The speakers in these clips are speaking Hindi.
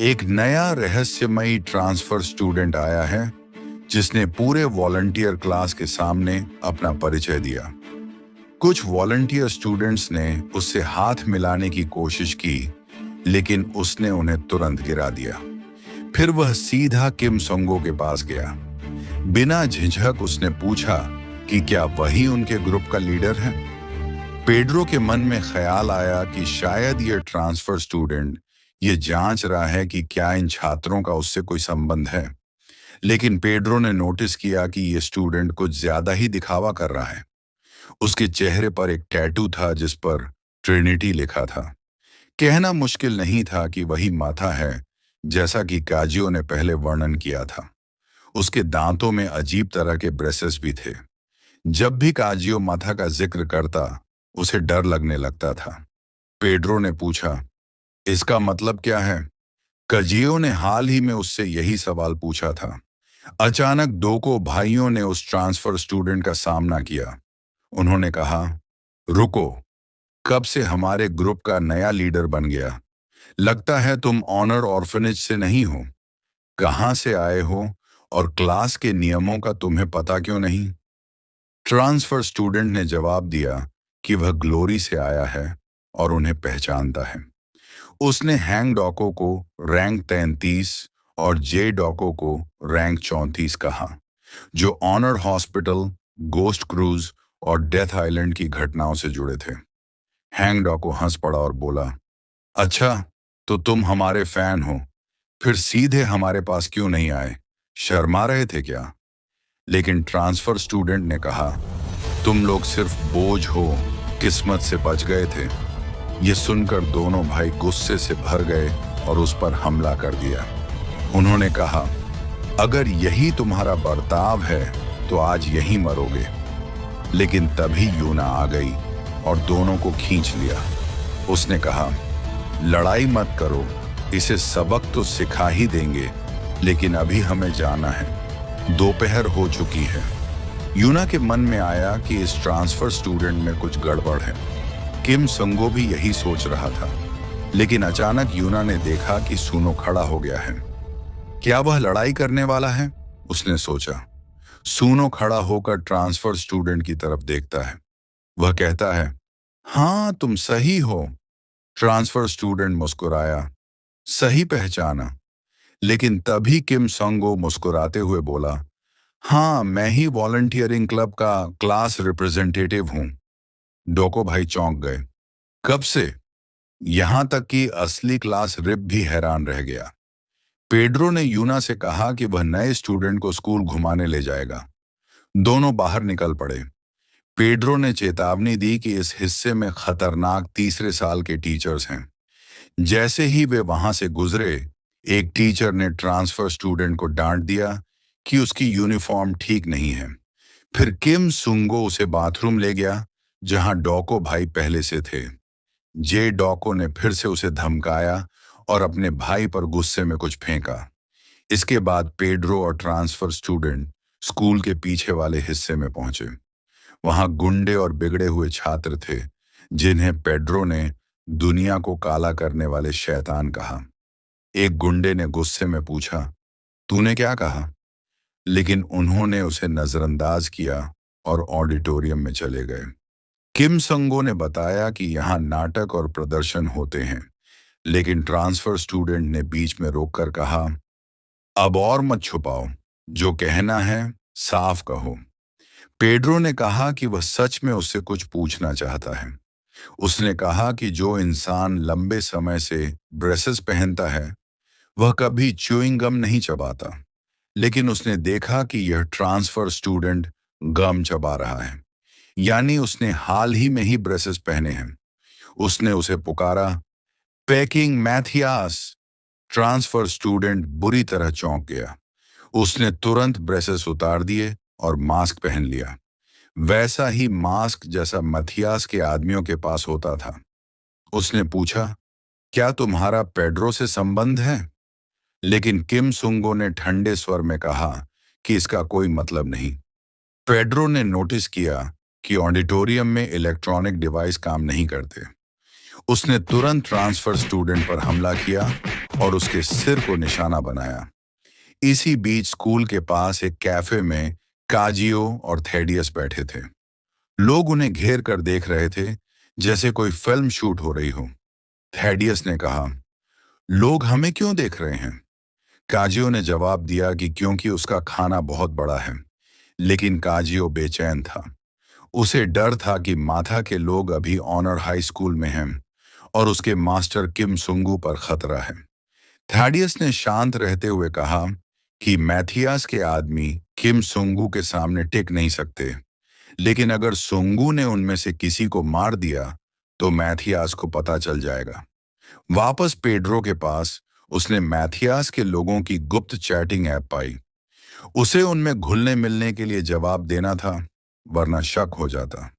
एक नया रहस्यमयी ट्रांसफर स्टूडेंट आया है जिसने पूरे वॉलंटियर क्लास के सामने अपना परिचय दिया। कुछ वॉलंटियर स्टूडेंट्स ने उससे हाथ मिलाने की कोशिश की, लेकिन उसने उन्हें तुरंत गिरा दिया। फिर वह सीधा किम सोंगो के पास गया। बिना झिझक उसने पूछा कि क्या वही उनके ग्रुप का लीडर है। पेड्रो के मन में ख्याल आया कि शायद ये ट्रांसफर स्टूडेंट ये जांच रहा है कि क्या इन छात्रों का उससे कोई संबंध है। लेकिन पेड्रो ने नोटिस किया कि ये स्टूडेंट कुछ ज्यादा ही दिखावा कर रहा है। उसके चेहरे पर एक टैटू था जिस पर ट्रिनिटी लिखा था। कहना मुश्किल नहीं था कि वही माथा है, जैसा कि काजियो ने पहले वर्णन किया था। उसके दांतों में अजीब तरह के ब्रेसेस भी थे। जब भी काजियो माथा का जिक्र करता, उसे डर लगने लगता था। पेड्रो ने पूछा, इसका मतलब क्या है? कजियो ने हाल ही में उससे यही सवाल पूछा था। अचानक दोको भाइयों ने उस ट्रांसफर स्टूडेंट का सामना किया। उन्होंने कहा, रुको, कब से हमारे ग्रुप का नया लीडर बन गया? लगता है तुम ऑनर ऑर्फनेज से नहीं हो। कहां से आए हो और क्लास के नियमों का तुम्हें पता क्यों नहीं? ट्रांसफर स्टूडेंट ने जवाब दिया कि वह ग्लोरी से आया है और उन्हें पहचानता है। उसने हैंग डॉको को रैंक 33 और जे डॉको को रैंक 34 कहा, जो ऑनर हॉस्पिटल, गोस्ट क्रूज और डेथ आइलैंड की घटनाओं से जुड़े थे। हैंग डॉको हंस पड़ा और बोला, अच्छा, तो तुम हमारे फैन हो, फिर सीधे हमारे पास क्यों नहीं आए? शर्मा रहे थे क्या? लेकिन ट्रांसफर स्टूडेंट ने कहा, तुम लोग सिर्फ बोझ हो, किस्मत से बच गए थे। ये सुनकर दोनों भाई गुस्से से भर गए और उस पर हमला कर दिया। उन्होंने कहा, अगर यही तुम्हारा बर्ताव है तो आज यहीं मरोगे। लेकिन तभी यूना आ गई और दोनों को खींच लिया। उसने कहा, लड़ाई मत करो, इसे सबक तो सिखा ही देंगे, लेकिन अभी हमें जाना है, दोपहर हो चुकी है। यूना के मन में आया कि इस ट्रांसफर स्टूडेंट में कुछ गड़बड़ है। किम संगो भी यही सोच रहा था। लेकिन अचानक यूना ने देखा कि सूनो खड़ा हो गया है। क्या वह लड़ाई करने वाला है? उसने सोचा। सूनो खड़ा होकर ट्रांसफर स्टूडेंट की तरफ देखता है। वह कहता है, हाँ, तुम सही हो। ट्रांसफर स्टूडेंट मुस्कुराया, सही पहचाना। लेकिन तभी किम संगो मुस्कुराते हुए बोला, हाँ, मैं ही वॉलंटियरिंग क्लब का क्लास रिप्रेजेंटेटिव हूं। डोको भाई चौंक गए। कब से? यहां तक कि असली क्लास रिप भी हैरान रह गया। पेड्रो ने यूना से कहा कि वह नए स्टूडेंट को स्कूल घुमाने ले जाएगा। दोनों बाहर निकल पड़े। पेड्रो ने चेतावनी दी कि इस हिस्से में खतरनाक तीसरे साल के टीचर्स हैं। जैसे ही वे वहां से गुजरे, एक टीचर ने ट्रांसफर स्टूडेंट को डांट दिया कि उसकी यूनिफॉर्म ठीक नहीं है। फिर किम सुंगो उसे बाथरूम ले गया, जहां डॉको भाई पहले से थे। जे डॉको ने फिर से उसे धमकाया और अपने भाई पर गुस्से में कुछ फेंका। इसके बाद पेड्रो और ट्रांसफर स्टूडेंट स्कूल के पीछे वाले हिस्से में पहुंचे। वहां गुंडे और बिगड़े हुए छात्र थे, जिन्हें पेड्रो ने दुनिया को काला करने वाले शैतान कहा। एक गुंडे ने गुस्से में पूछा, तूने क्या कहा? लेकिन उन्होंने उसे नजरअंदाज किया और ऑडिटोरियम में चले गए। किम संगो ने बताया कि यहाँ नाटक और प्रदर्शन होते हैं, लेकिन ट्रांसफर स्टूडेंट ने बीच में रोककर कहा, अब और मत छुपाओ, जो कहना है साफ कहो। पेड्रो ने कहा कि वह सच में उससे कुछ पूछना चाहता है। उसने कहा कि जो इंसान लंबे समय से ब्रेसेस पहनता है, वह कभी च्यूइंग गम नहीं चबाता। लेकिन उसने देखा कि यह ट्रांसफर स्टूडेंट गम चबा रहा है, यानी उसने हाल ही में ही ब्रेसेस पहने हैं। उसने उसे पुकारा, पेकिंग मैथियास। ट्रांसफर स्टूडेंट बुरी तरह चौंक गया। उसने तुरंत ब्रेसेस उतार दिए और मास्क पहन लिया, वैसा ही मास्क जैसा मथियास के आदमियों के पास होता था। उसने पूछा, क्या तुम्हारा पेड्रो से संबंध है? लेकिन किम सुंगो ने ठंडे स्वर में कहा कि इसका कोई मतलब नहीं। पेड्रो ने नोटिस किया कि ऑडिटोरियम में इलेक्ट्रॉनिक डिवाइस काम नहीं करते। उसने तुरंत ट्रांसफर स्टूडेंट पर हमला किया और उसके सिर को निशाना बनाया। इसी बीच स्कूल के पास एक कैफे में काजियो और थेडियस बैठे थे। लोग उन्हें घेर कर देख रहे थे, जैसे कोई फिल्म शूट हो रही हो। थेडियस ने कहा, लोग हमें क्यों देख रहे हैं? काजियो ने जवाब दिया कि क्योंकि उसका खाना बहुत बड़ा है। लेकिन काजियो बेचैन था। उसे डर था कि माथा के लोग अभी ऑनर हाई स्कूल में हैं और उसके मास्टर किम सुंगू पर खतरा है। थैडियस ने शांत रहते हुए कहा कि मैथियास के आदमी किम सुंगू के सामने टिक नहीं सकते, लेकिन अगर सुंगू ने उनमें से किसी को मार दिया तो मैथियास को पता चल जाएगा। वापस पेड्रो के पास उसने मैथियास के लोगों की गुप्त चैटिंग ऐप पाई। उसे उनमें घुलने मिलने के लिए जवाब देना था, वरना शक हो जाता।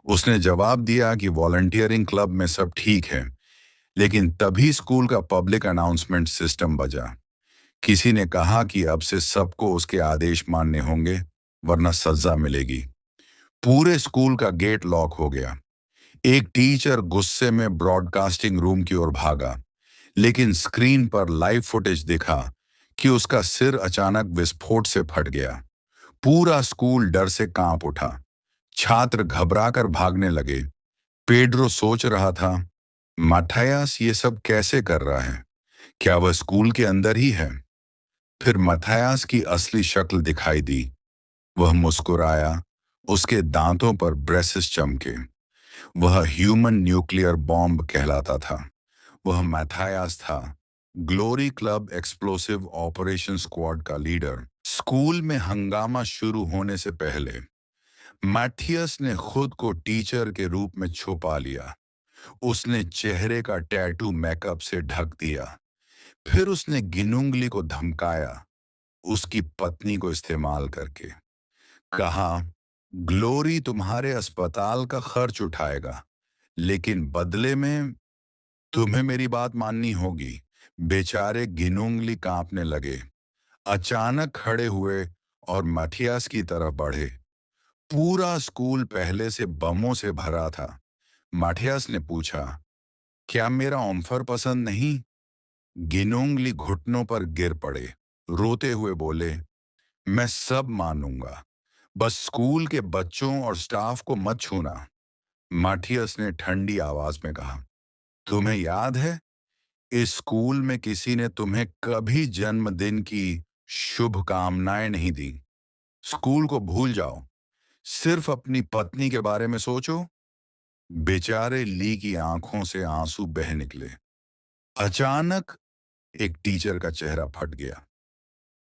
उसने जवाब दिया कि वॉलंटियरिंग क्लब में सब ठीक है, लेकिन तभी स्कूल का पब्लिक अनाउंसमेंट सिस्टम बजा। किसी ने कहा कि अब से सबको उसके आदेश मानने होंगे, वरना सजा मिलेगी। पूरे स्कूल का गेट लॉक हो गया। एक टीचर गुस्से में ब्रॉडकास्टिंग रूम की ओर भागा, लेकिन स्क्रीन पर लाइव फुटेज दिखा कि उसका सिर अचानक विस्फोट से फट गया। पूरा स्कूल डर से कांप उठा। छात्र घबराकर भागने लगे। पेड्रो सोच रहा था, मथायास ये सब कैसे कर रहा है? क्या वह स्कूल के अंदर ही है? फिर मथायास की असली शक्ल दिखाई दी। वह मुस्कुराया। उसके दांतों पर ब्रेसेस चमके। वह ह्यूमन न्यूक्लियर बॉम्ब कहलाता था। वह मैथायास था, glory club explosive operation squad का लीडर। स्कूल में हंगामा शुरू होने से पहले मैथियस ने खुद को टीचर के रूप में छुपा लिया। उसने चेहरे का टैटू मेकअप से ढक दिया। फिर उसने गिनुंगली को धमकाया, उसकी पत्नी को इस्तेमाल करके। कहा, ग्लोरी तुम्हारे अस्पताल का खर्च उठाएगा, लेकिन बदले में तुम्हें मेरी बात माननी होगी। बेचारे गिनुंगली कांपने लगे। अचानक खड़े हुए और मथियास की तरफ बढ़े। पूरा स्कूल पहले से बमों से भरा था। मथियास ने पूछा, क्या मेरा ऑम्फर पसंद नहीं? गिनुंगली घुटनों पर गिर पड़े। रोते हुए बोले, मैं सब मानूंगा, बस स्कूल के बच्चों और स्टाफ को मत छूना। मथियस ने ठंडी आवाज में कहा, तुम्हें याद है इस स्कूल में किसी ने तुम्हें कभी जन्मदिन की शुभकामनाएं नहीं दी। स्कूल को भूल जाओ, सिर्फ अपनी पत्नी के बारे में सोचो। बेचारे ली की आंखों से आंसू बह निकले। अचानक एक टीचर का चेहरा फट गया।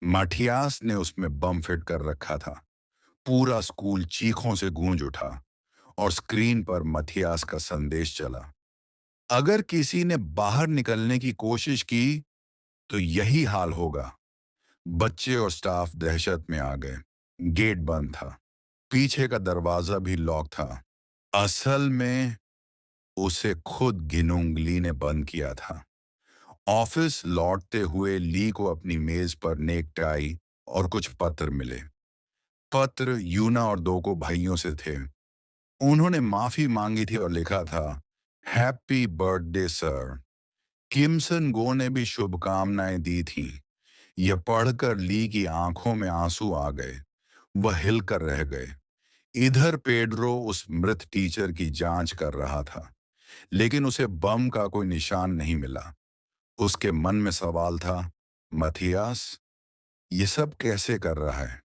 मठियास ने उसमें बम फिट कर रखा था। पूरा स्कूल चीखों से गूंज उठा और स्क्रीन पर मथियास का संदेश चला। अगर किसी ने बाहर निकलने की कोशिश की तो यही हाल होगा। बच्चे और स्टाफ दहशत में आ गए। गेट बंद था। पीछे का दरवाजा भी लॉक था। असल में उसे खुद गिनुंगली ने बंद किया था। ऑफिस लौटते हुए ली को अपनी मेज पर नेक टाई और कुछ पत्र मिले। पत्र यूना और दो को भाइयों से थे। उन्होंने माफी मांगी थी और लिखा था, हैप्पी बर्थडे सर। किमसन गो ने भी शुभकामनाएं दी थीं। यह पढ़कर ली की आंखों में आंसू आ गए। वह हिलकर रह गए। इधर पेड्रो उस मृत टीचर की जांच कर रहा था, लेकिन उसे बम का कोई निशान नहीं मिला। उसके मन में सवाल था, मथियास ये सब कैसे कर रहा है?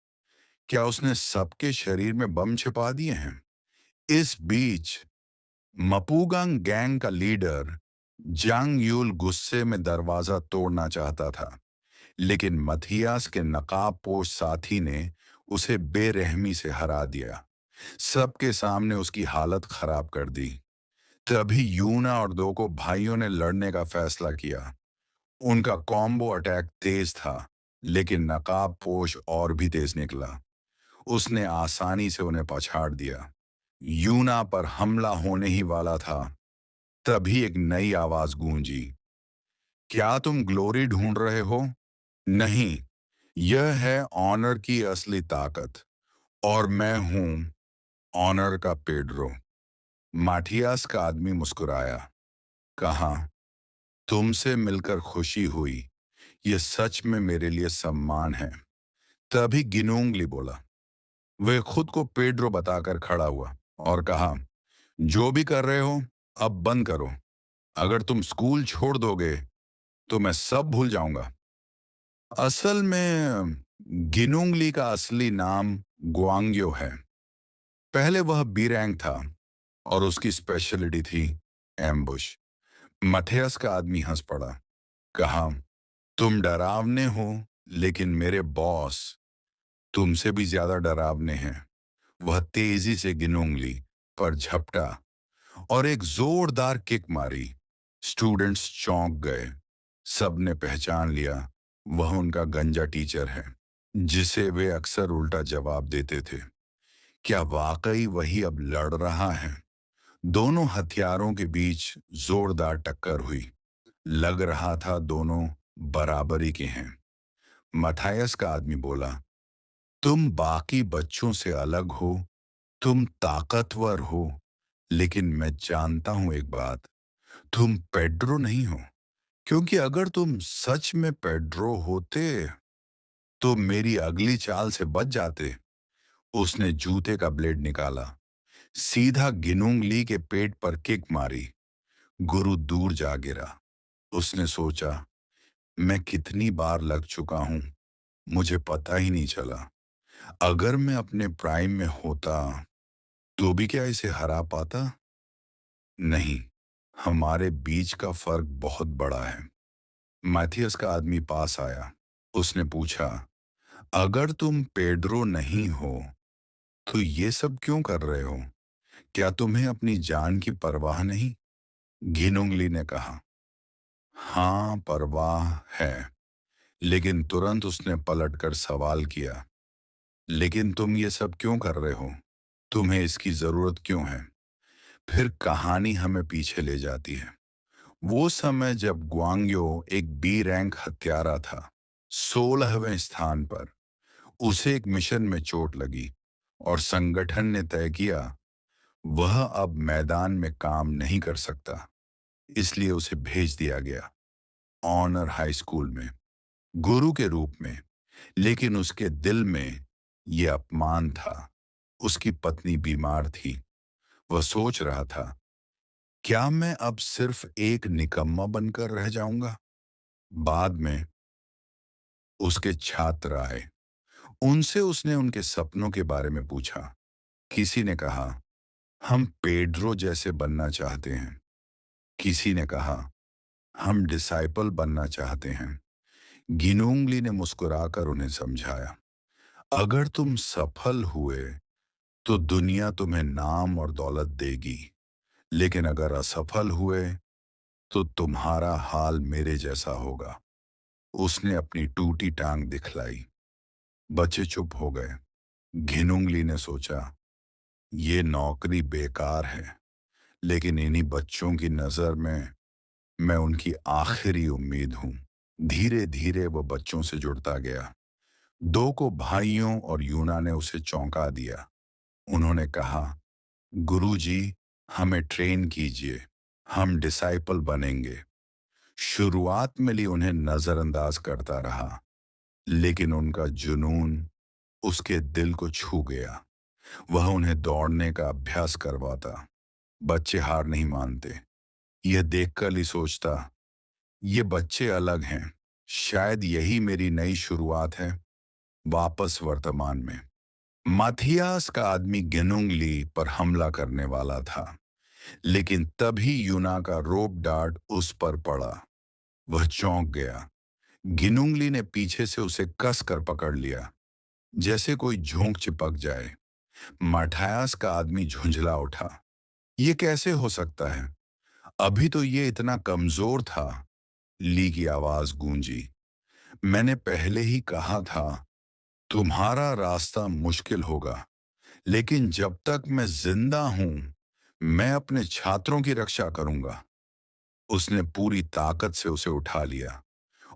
क्या उसने सबके शरीर में बम छिपा दिए हैं? इस बीच मपूगांग गैंग का लीडर जांग यूल गुस्से में दरवाजा तोड़ना चाहता था, लेकिन मथियास के नकाबपोश साथी ने उसे बेरहमी से हरा दिया। सबके सामने उसकी हालत खराब कर दी। तभी यूना और दो को भाइयों ने लड़ने का फैसला किया। उनका कॉम्बो अटैक तेज था, लेकिन नकाबपोश और भी तेज निकला। उसने आसानी से उन्हें पछाड़ दिया। यूना पर हमला होने ही वाला था, तभी एक नई आवाज गूंजी, क्या तुम ग्लोरी ढूंढ रहे हो? नहीं, यह है ऑनर की असली ताकत, और मैं हूं ऑनर का पेड्रो। माठियास का आदमी मुस्कुराया। कहा, तुमसे मिलकर खुशी हुई। ये सच में मेरे लिए सम्मान है। तभी गिनोंगली बोला। वे खुद को पेड्रो बताकर खड़ा हुआ और कहा, जो भी कर रहे हो अब बंद करो। अगर तुम स्कूल छोड़ दोगे तो मैं सब भूल जाऊंगा। असल में गिनोंगली का असली नाम गुआंग्यो है। पहले वह बी रैंक था और उसकी स्पेशलिटी थी एम्बुश। मथियस का आदमी हंस पड़ा। कहा, तुम डरावने हो, लेकिन मेरे बॉस तुमसे भी ज्यादा डरावने हैं। वह तेजी से गिनोंगली पर झपटा और एक जोरदार किक मारी। स्टूडेंट्स चौंक गए। सबने पहचान लिया, वह उनका गंजा टीचर है, जिसे वे अक्सर उल्टा जवाब देते थे। क्या वाकई वही अब लड़ रहा है? दोनों हथियारों के बीच जोरदार टक्कर हुई। लग रहा था दोनों बराबरी के हैं। मथायस का आदमी बोला, तुम बाकी बच्चों से अलग हो, तुम ताकतवर हो, लेकिन मैं जानता हूं एक बात, तुम पेड्रो नहीं हो। क्योंकि अगर तुम सच में पेड्रो होते तो मेरी अगली चाल से बच जाते। उसने जूते का ब्लेड निकाला, सीधा गिनुंग ली के पेट पर किक मारी। गुरु दूर जा गिरा। उसने सोचा, मैं कितनी बार लग चुका हूं, मुझे पता ही नहीं चला। अगर मैं अपने प्राइम में होता तो भी क्या इसे हरा पाता? नहीं, हमारे बीच का फर्क बहुत बड़ा है। मैथियस का आदमी पास आया। उसने पूछा, अगर तुम पेड्रो नहीं हो तो ये सब क्यों कर रहे हो? क्या तुम्हें अपनी जान की परवाह नहीं? घिनुंगली ने कहा, हाँ परवाह है। लेकिन तुरंत उसने पलटकर सवाल किया, लेकिन तुम ये सब क्यों कर रहे हो? तुम्हें इसकी जरूरत क्यों है? फिर कहानी हमें पीछे ले जाती है। वो समय जब ग्वांग्यो एक बी रैंक हत्यारा था, 16वें स्थान पर। उसे एक मिशन में चोट लगी और संगठन ने तय किया वह अब मैदान में काम नहीं कर सकता। इसलिए उसे भेज दिया गया ऑनर हाई स्कूल में, गुरु के रूप में। लेकिन उसके दिल में यह अपमान था। उसकी पत्नी बीमार थी। वह सोच रहा था, क्या मैं अब सिर्फ एक निकम्मा बनकर रह जाऊंगा? बाद में उसके छात्र आए। उनसे उसने उनके सपनों के बारे में पूछा। किसी ने कहा, हम पेड्रो जैसे बनना चाहते हैं। किसी ने कहा, हम डिसाइपल बनना चाहते हैं। गिनोंगली ने मुस्कुराकर उन्हें समझाया, अगर तुम सफल हुए तो दुनिया तुम्हें नाम और दौलत देगी, लेकिन अगर असफल हुए तो तुम्हारा हाल मेरे जैसा होगा। उसने अपनी टूटी टांग दिखलाई। बच्चे चुप हो गए। घिनुंगली ने सोचा, ये नौकरी बेकार है, लेकिन इन्हीं बच्चों की नजर में मैं उनकी आखिरी उम्मीद हूं। धीरे धीरे वो बच्चों से जुड़ता गया। दो को भाइयों और यूना ने उसे चौंका दिया। उन्होंने कहा, गुरुजी, हमें ट्रेन कीजिए, हम डिसाइपल बनेंगे। शुरुआत में ली उन्हें नजरअंदाज करता रहा, लेकिन उनका जुनून उसके दिल को छू गया। वह उन्हें दौड़ने का अभ्यास करवाता। बच्चे हार नहीं मानते। यह देखकर ही सोचता, ये बच्चे अलग हैं। शायद यही मेरी नई शुरुआत है, वापस वर्तमान में। माथियास का आदमी गिनुंगली पर हमला करने वाला था, लेकिन तभी यूना का रोप डार्ट उस पर पड़ा। वह चौंक गया। गिनुंगली ने पीछे से उसे कस कर पकड़ लिया, जैसे कोई झोंक चिपक जाए। माठायास का आदमी झुंझला उठा। ये कैसे हो सकता है? अभी तो ये इतना कमजोर था। ली की आवाज गूंजी, मैंने पहले ही कहा था तुम्हारा रास्ता मुश्किल होगा, लेकिन जब तक मैं जिंदा हूं मैं अपने छात्रों की रक्षा करूंगा। उसने पूरी ताकत से उसे उठा लिया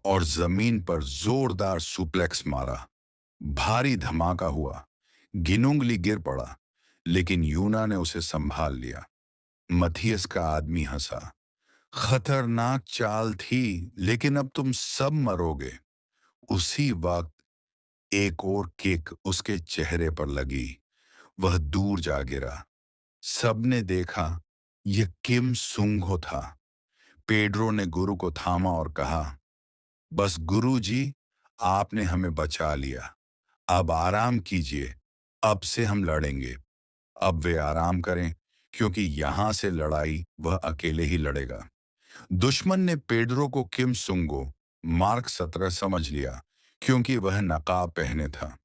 और जमीन पर जोरदार सुप्लेक्स मारा। भारी धमाका हुआ। गिनुंगली गिर पड़ा, लेकिन यूना ने उसे संभाल लिया। मथियस का आदमी हंसा। खतरनाक चाल थी, लेकिन अब तुम सब मरोगे। उसी वक्त एक और किक उसके चेहरे पर लगी। वह दूर जा गिरा। सबने देखा, यह किम सुंगहो था। पेड्रो ने गुरु को थामा और कहा, बस गुरु जी, आपने हमें बचा लिया। अब आराम कीजिए। अब से हम लड़ेंगे। अब वे आराम करें, क्योंकि यहां से लड़ाई वह अकेले ही लड़ेगा। दुश्मन ने पेड्रो को किम सुंगो मार्क 17 समझ लिया, क्योंकि वह नकाब पहने था।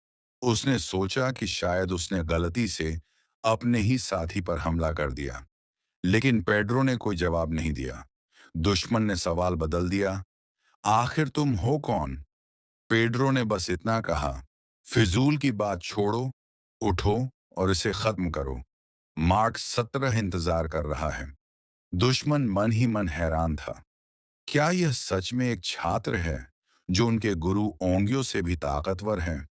उसने सोचा कि शायद उसने गलती से अपने ही साथी पर हमला कर दिया, लेकिन पेड्रो ने कोई जवाब नहीं दिया। दुश्मन ने सवाल बदल दिया, आखिर तुम हो कौन? पेड्रो ने बस इतना कहा, फिजूल की बात छोड़ो, उठो और इसे खत्म करो। मार्क 17 इंतजार कर रहा है। दुश्मन मन ही मन हैरान था। क्या यह सच में एक छात्र है जो उनके गुरु ओंगियो से भी ताकतवर है?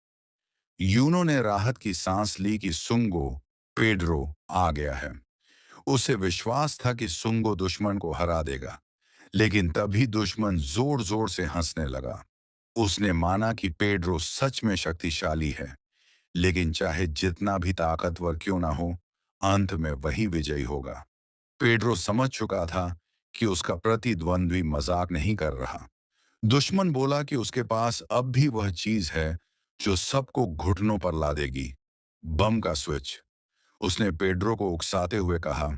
यूनो ने राहत की सांस ली कि सुंगो पेड्रो आ गया है। उसे विश्वास था कि सुंगो दुश्मन को हरा देगा, लेकिन तभी दुश्मन जोर जोर से हंसने लगा। उसने माना कि पेड्रो सच में शक्तिशाली है, लेकिन चाहे जितना भी ताकतवर क्यों ना हो, अंत में वही विजयी होगा। पेड्रो समझ चुका था कि उसका प्रतिद्वंद्वी मजाक नहीं कर रहा। दुश्मन बोला कि उसके पास अब भी वह चीज है जो सबको घुटनों पर ला देगी, बम का स्विच। उसने पेड्रो को उकसाते हुए कहा,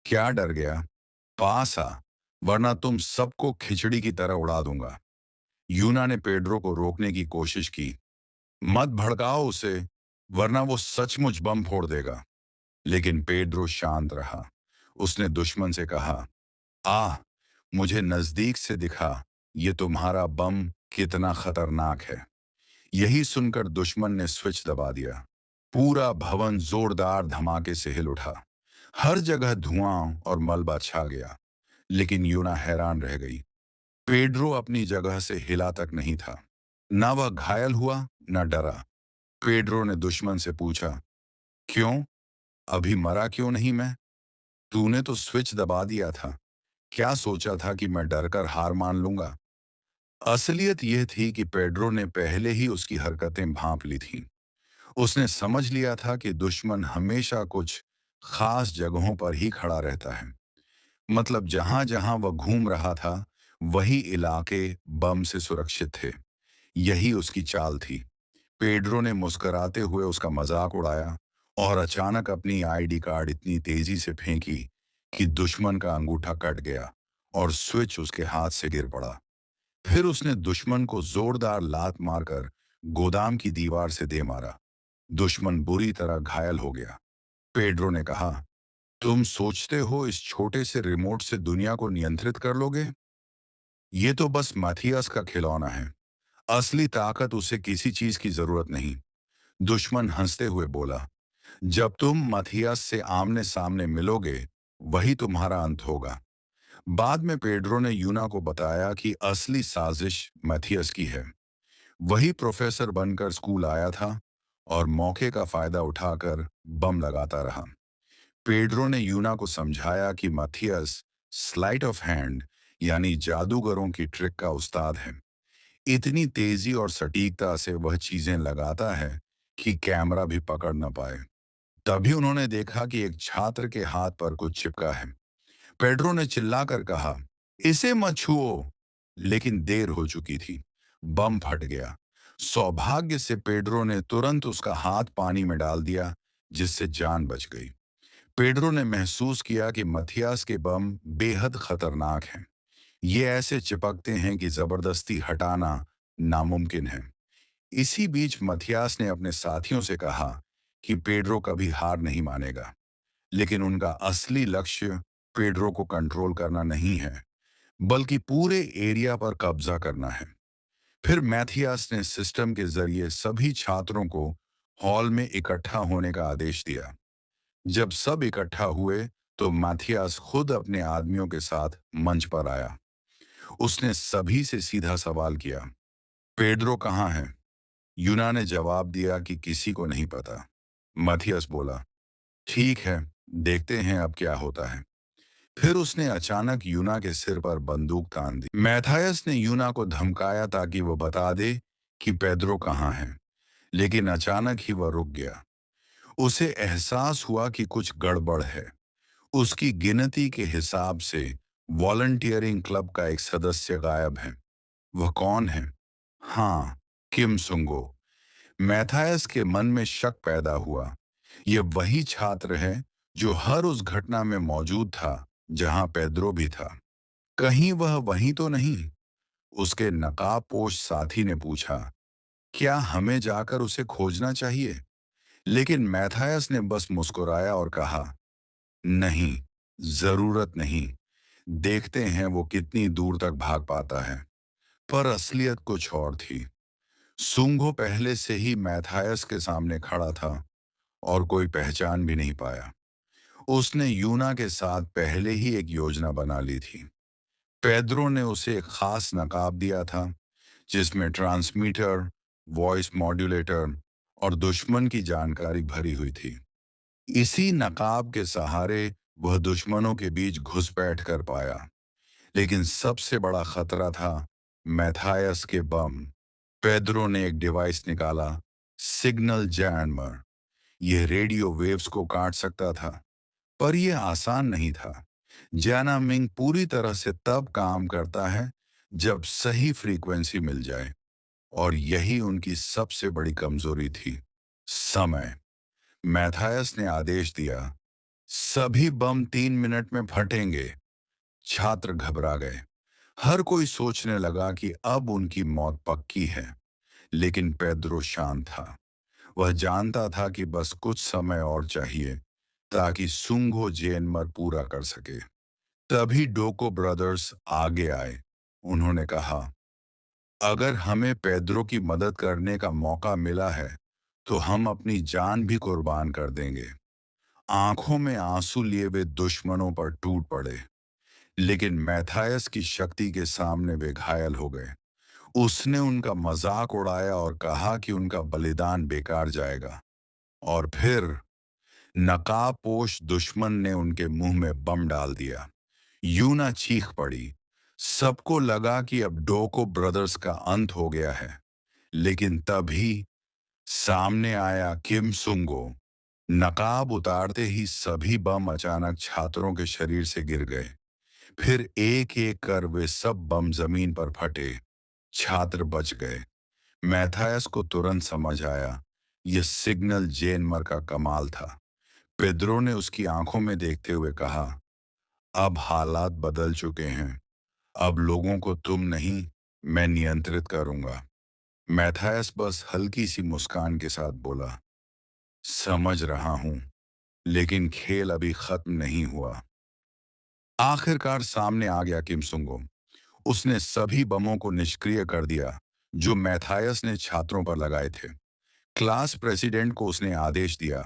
क्या डर गया? पास आ, वरना तुम सबको खिचड़ी की तरह उड़ा दूंगा। यूना ने पेड्रो को रोकने की कोशिश की, मत भड़काओ उसे, वरना वो सचमुच बम फोड़ देगा। लेकिन पेड्रो शांत रहा। उसने दुश्मन से कहा, आ, मुझे नजदीक से दिखा, ये तुम्हारा बम कितना खतरनाक है। यही सुनकर दुश्मन ने स्विच दबा दिया। पूरा भवन जोरदार धमाके से हिल उठा। हर जगह धुआं और मलबा छा गया। लेकिन यूना हैरान रह गई। पेड्रो अपनी जगह से हिला तक नहीं था। ना वह घायल हुआ, न डरा। पेड्रो ने दुश्मन से पूछा, क्यों? अभी मरा क्यों नहीं मैं? तूने तो स्विच दबा दिया था। क्या सोचा था कि मैं डरकर हार मान लूंगा? असलियत यह थी कि पेड्रो ने पहले ही उसकी हरकतें भांप ली थीं। उसने समझ लिया था कि दुश्मन हमेशा कुछ खास जगहों पर ही खड़ा रहता है। मतलब जहां जहां वह घूम रहा था, वही इलाके बम से सुरक्षित थे। यही उसकी चाल थी। पेड्रो ने मुस्कुराते हुए उसका मजाक उड़ाया और अचानक अपनी आईडी कार्ड इतनी तेजी से फेंकी कि दुश्मन का अंगूठा कट गया और स्विच उसके हाथ से गिर पड़ा। फिर उसने दुश्मन को जोरदार लात मारकर गोदाम की दीवार से दे मारा। दुश्मन बुरी तरह घायल हो गया। पेड्रो ने कहा, तुम सोचते हो इस छोटे से रिमोट से दुनिया को नियंत्रित कर लोगे? ये तो बस माथियास का खिलौना है। असली ताकत उसे किसी चीज की जरूरत नहीं। दुश्मन हंसते हुए बोला, जब तुम माथियास से आमने सामने मिलोगे, वही तुम्हारा अंत होगा। बाद में पेड्रो ने यूना को बताया कि असली साजिश मैथियस की है। वही प्रोफेसर बनकर स्कूल आया था और मौके का फायदा उठाकर बम लगाता रहा। पेड्रो ने यूना को समझाया कि मैथियस स्लाइट ऑफ हैंड यानी जादूगरों की ट्रिक का उस्ताद है। इतनी तेजी और सटीकता से वह चीजें लगाता है कि कैमरा भी पकड़ न पाए। तभी उन्होंने देखा कि एक छात्र के हाथ पर कुछ चिपका है। पेड्रो ने चिल्लाकर कहा, इसे मत छुओ। लेकिन देर हो चुकी थी। बम फट गया। सौभाग्य से पेड्रो ने तुरंत उसका हाथ पानी में डाल दिया, जिससे जान बच गई। पेड्रो ने महसूस किया कि मथियास के बम बेहद खतरनाक हैं। ये ऐसे चिपकते हैं कि जबरदस्ती हटाना नामुमकिन है। इसी बीच मथियास ने अपने साथियों से कहा कि पेड्रो कभी हार नहीं मानेगा, लेकिन उनका असली लक्ष्य पेड्रो को कंट्रोल करना नहीं है, बल्कि पूरे एरिया पर कब्जा करना है। फिर मैथियास ने सिस्टम के जरिए सभी छात्रों को हॉल में इकट्ठा होने का आदेश दिया। जब सब इकट्ठा हुए, तो मैथियास खुद अपने आदमियों के साथ मंच पर आया। उसने सभी से सीधा सवाल किया, पेड्रो कहाँ है? यूना ने जवाब दिया कि किसी को नहीं पता। मैथियास बोला, ठीक है, देखते हैं अब क्या होता है। फिर उसने अचानक यूना के सिर पर बंदूक तान दी। मैथायस ने यूना को धमकाया ताकि वो बता दे कि पेड्रो कहाँ है, लेकिन अचानक ही वह रुक गया। उसे एहसास हुआ कि कुछ गड़बड़ है। उसकी गिनती के हिसाब से वॉलंटियरिंग क्लब का एक सदस्य गायब है। वह कौन है? हाँ, किम सुंगो। मैथायस के मन में शक पैदा हुआ। यह वही छात्र है जो हर उस घटना में मौजूद था जहां पेड्रो भी था। कहीं वह वही तो नहीं? उसके नकाबपोश साथी ने पूछा, क्या हमें जाकर उसे खोजना चाहिए? लेकिन मैथायस ने बस मुस्कुराया और कहा, नहीं, जरूरत नहीं। देखते हैं वो कितनी दूर तक भाग पाता है। पर असलियत कुछ और थी। सुंगो पहले से ही मैथायस के सामने खड़ा था और कोई पहचान भी नहीं पाया। उसने यूना के साथ पहले ही एक योजना बना ली थी। पेड्रो ने उसे एक खास नकाब दिया था जिसमें ट्रांसमीटर, वॉइस मॉड्यूलेटर और दुश्मन की जानकारी भरी हुई थी। इसी नकाब के सहारे वह दुश्मनों के बीच घुसपैठ कर पाया। लेकिन सबसे बड़ा खतरा था मैथायस के बम। पेड्रो ने एक डिवाइस निकाला, सिग्नल जैमर। यह रेडियो वेव्स को काट सकता था, पर यह आसान नहीं था। जैनामिंग पूरी तरह से तब काम करता है जब सही फ्रीक्वेंसी मिल जाए, और यही उनकी सबसे बड़ी कमजोरी थी, समय। मैथायस ने आदेश दिया, सभी बम 3 मिनट में फटेंगे। छात्र घबरा गए। हर कोई सोचने लगा कि अब उनकी मौत पक्की है। लेकिन पेड्रो शांत था। वह जानता था कि बस कुछ समय और चाहिए ताकि सुंगो जेनमर पूरा कर सके। तभी डोको ब्रदर्स आगे आए। उन्होंने कहा, अगर हमें पेड्रो की मदद करने का मौका मिला है तो हम अपनी जान भी कुर्बान कर देंगे। आंखों में आंसू लिए वे दुश्मनों पर टूट पड़े। लेकिन मैथायस की शक्ति के सामने वे घायल हो गए। उसने उनका मजाक उड़ाया और कहा कि उनका बलिदान बेकार जाएगा। और फिर नकाबपोश दुश्मन ने उनके मुंह में बम डाल दिया। यूना चीख पड़ी। सबको लगा कि अब डोको ब्रदर्स का अंत हो गया है। लेकिन तभी सामने आया किम सुंगो। नकाब उतारते ही सभी बम अचानक छात्रों के शरीर से गिर गए। फिर एक एक कर वे सब बम जमीन पर फटे। छात्र बच गए। मैथायस को तुरंत समझ आया, यह सिग्नल जेनमर का कमाल था। पेड्रो ने उसकी आंखों में देखते हुए कहा, अब हालात बदल चुके हैं। अब लोगों को तुम नहीं, मैं नियंत्रित करूंगा। मैथायस बस हल्की सी मुस्कान के साथ बोला, समझ रहा हूं, लेकिन खेल अभी खत्म नहीं हुआ। आखिरकार सामने आ गया किम सुंगो। उसने सभी बमों को निष्क्रिय कर दिया जो मैथायस ने छात्रों पर लगाए थे। क्लास प्रेसिडेंट को उसने आदेश दिया,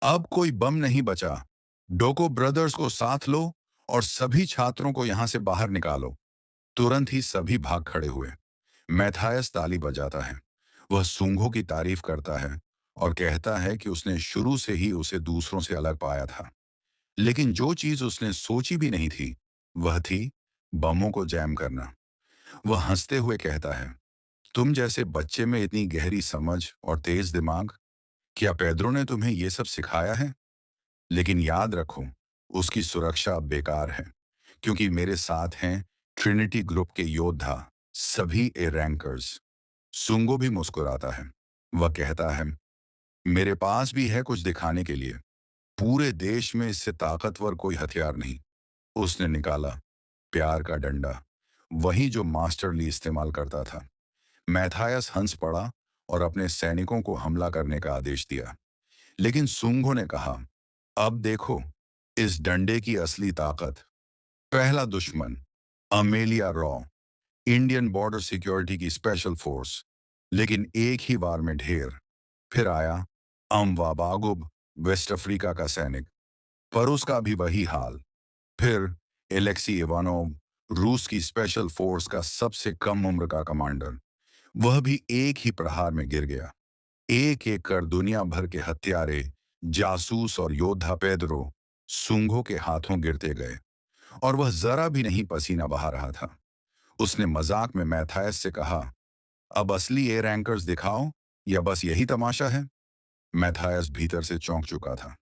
अब कोई बम नहीं बचा। डोको ब्रदर्स को साथ लो और सभी छात्रों को यहां से बाहर निकालो। तुरंत ही सभी भाग खड़े हुए। मैथायस ताली बजाता है। वह सूंघों की तारीफ करता है और कहता है कि उसने शुरू से ही उसे दूसरों से अलग पाया था। लेकिन जो चीज उसने सोची भी नहीं थी, वह थी बमों को जैम करना। वह हंसते हुए कहता है, तुम जैसे बच्चे में इतनी गहरी समझ और तेज दिमाग, क्या पेड्रो ने तुम्हें यह सब सिखाया है? लेकिन याद रखो, उसकी सुरक्षा अब बेकार है, क्योंकि मेरे साथ हैं ट्रिनिटी ग्रुप के योद्धा, सभी ए रैंकर्स। सुंगो भी मुस्कुराता है। वह कहता है, मेरे पास भी है कुछ दिखाने के लिए। पूरे देश में इससे ताकतवर कोई हथियार नहीं। उसने निकाला प्यार का डंडा, वही जो मास्टर ली इस्तेमाल करता था। मैथायस हंस पड़ा और अपने सैनिकों को हमला करने का आदेश दिया। लेकिन सुंगो ने कहा, अब देखो इस डंडे की असली ताकत। पहला दुश्मन, Amelia raw, Indian border security की स्पेशल फोर्स, लेकिन एक ही बार में ढेर। फिर आया अमवाबागुब, वेस्ट अफ्रीका का सैनिक, पर उसका भी वही हाल। फिर एलेक्सी इवानोव, रूस की स्पेशल फोर्स का सबसे कम उम्र का कमांडर, वह भी एक ही प्रहार में गिर गया। एक एक कर दुनिया भर के हत्यारे, जासूस और योद्धा पेड्रो सुंघो के हाथों गिरते गए। और वह जरा भी नहीं पसीना बहा रहा था। उसने मजाक में मैथायस से कहा, अब असली ए रैंकर्स दिखाओ या बस यही तमाशा है। मैथायस भीतर से चौंक चुका था।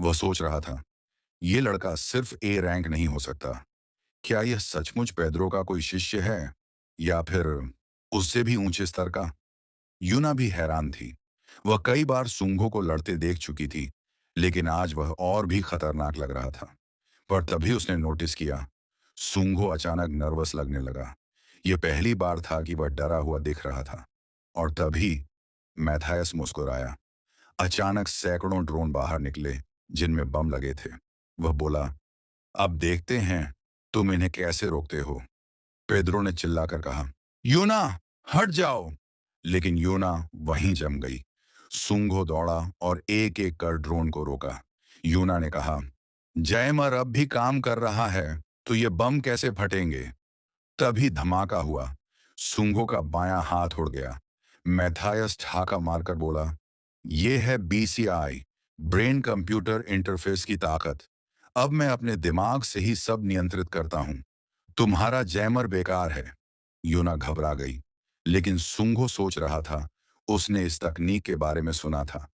वह सोच रहा था, ये लड़का सिर्फ ए रैंक नहीं हो सकता। क्या यह सचमुच पेद्रो का कोई शिष्य है या फिर उससे भी ऊंचे स्तर का? यूना भी हैरान थी। वह कई बार सूंघो को लड़ते देख चुकी थी, लेकिन आज वह और भी खतरनाक लग रहा था। पर तभी उसने नोटिस किया, सूंघो अचानक नर्वस लगने लगा। यह पहली बार था कि वह डरा हुआ दिख रहा था। और तभी मैथायस मुस्कुराया। अचानक सैकड़ों ड्रोन बाहर निकले, जिनमें बम लगे थे। वह बोला, अब देखते हैं तुम इन्हें कैसे रोकते हो। पेद्रो ने चिल्लाकर कहा, यूना, हट जाओ। लेकिन यूना वहीं जम गई। सूंघो दौड़ा और एक एक कर ड्रोन को रोका। यूना ने कहा, जयमर अब भी काम कर रहा है, तो ये बम कैसे फटेंगे? तभी धमाका हुआ। सूंघो का बायां हाथ उड़ गया। मैथायस ठाका मारकर बोला, ये है बीसीआई, ब्रेन कंप्यूटर इंटरफेस की ताकत। अब मैं अपने दिमाग से ही सब नियंत्रित करता हूं। तुम्हारा जैमर बेकार है। यूना घबरा गई, लेकिन सुंघो सोच रहा था, उसने इस तकनीक के बारे में सुना था।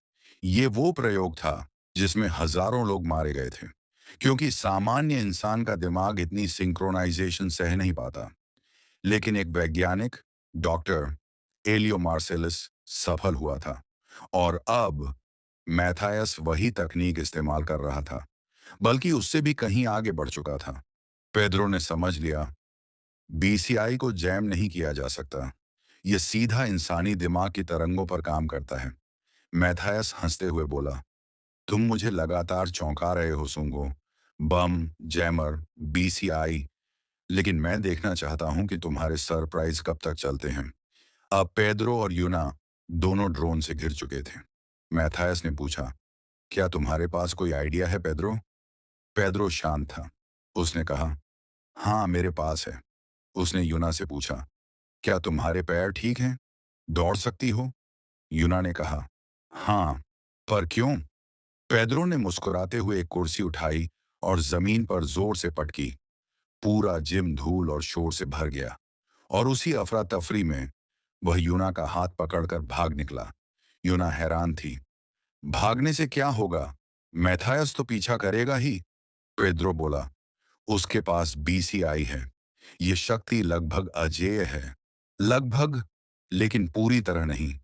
ये वो प्रयोग था जिसमें हजारों लोग मारे गए थे, क्योंकि सामान्य इंसान का दिमाग इतनी सिंक्रोनाइजेशन सह नहीं पाता। लेकिन एक वैज्ञानिक, डॉक्टर एलियो मार्सेलिस, सफल हुआ था। और अब मैथायस वही तकनीक इस्तेमाल कर रहा था, बल्कि उससे भी कहीं आगे बढ़ चुका था। पेद्रो ने समझ लिया, बीसीआई को जैम नहीं किया जा सकता। यह सीधा इंसानी दिमाग की तरंगों पर काम करता है। मैथायस हंसते हुए बोला, तुम मुझे लगातार चौंका रहे हो सूंघो। बम, जैमर, बीसीआई, लेकिन मैं देखना चाहता हूं कि तुम्हारे सरप्राइज कब तक चलते हैं। अब पेद्रो और यूना दोनों ड्रोन से घिर चुके थे। मैथायस ने पूछा, क्या तुम्हारे पास कोई आइडिया है पेद्रो? पेद्रो शांत था। उसने कहा, हाँ मेरे पास है। उसने यूना से पूछा, क्या तुम्हारे पैर ठीक हैं? दौड़ सकती हो? यूना ने कहा, हाँ। पर क्यों? पेद्रो ने मुस्कुराते हुए एक कुर्सी उठाई और जमीन पर जोर से पटकी। पूरा जिम धूल और शोर से भर गया। और उसी अफरा तफरी में वह यूना का हाथ पकड़कर भाग निकला। यूना हैरान थी। भागने से क्या होगा? मैथायस तो पीछा करेगा ही। पेद्रो बोला, उसके पास बीसीआई है। ये शक्ति लगभग अजेय है। लगभग, लेकिन पूरी तरह नहीं।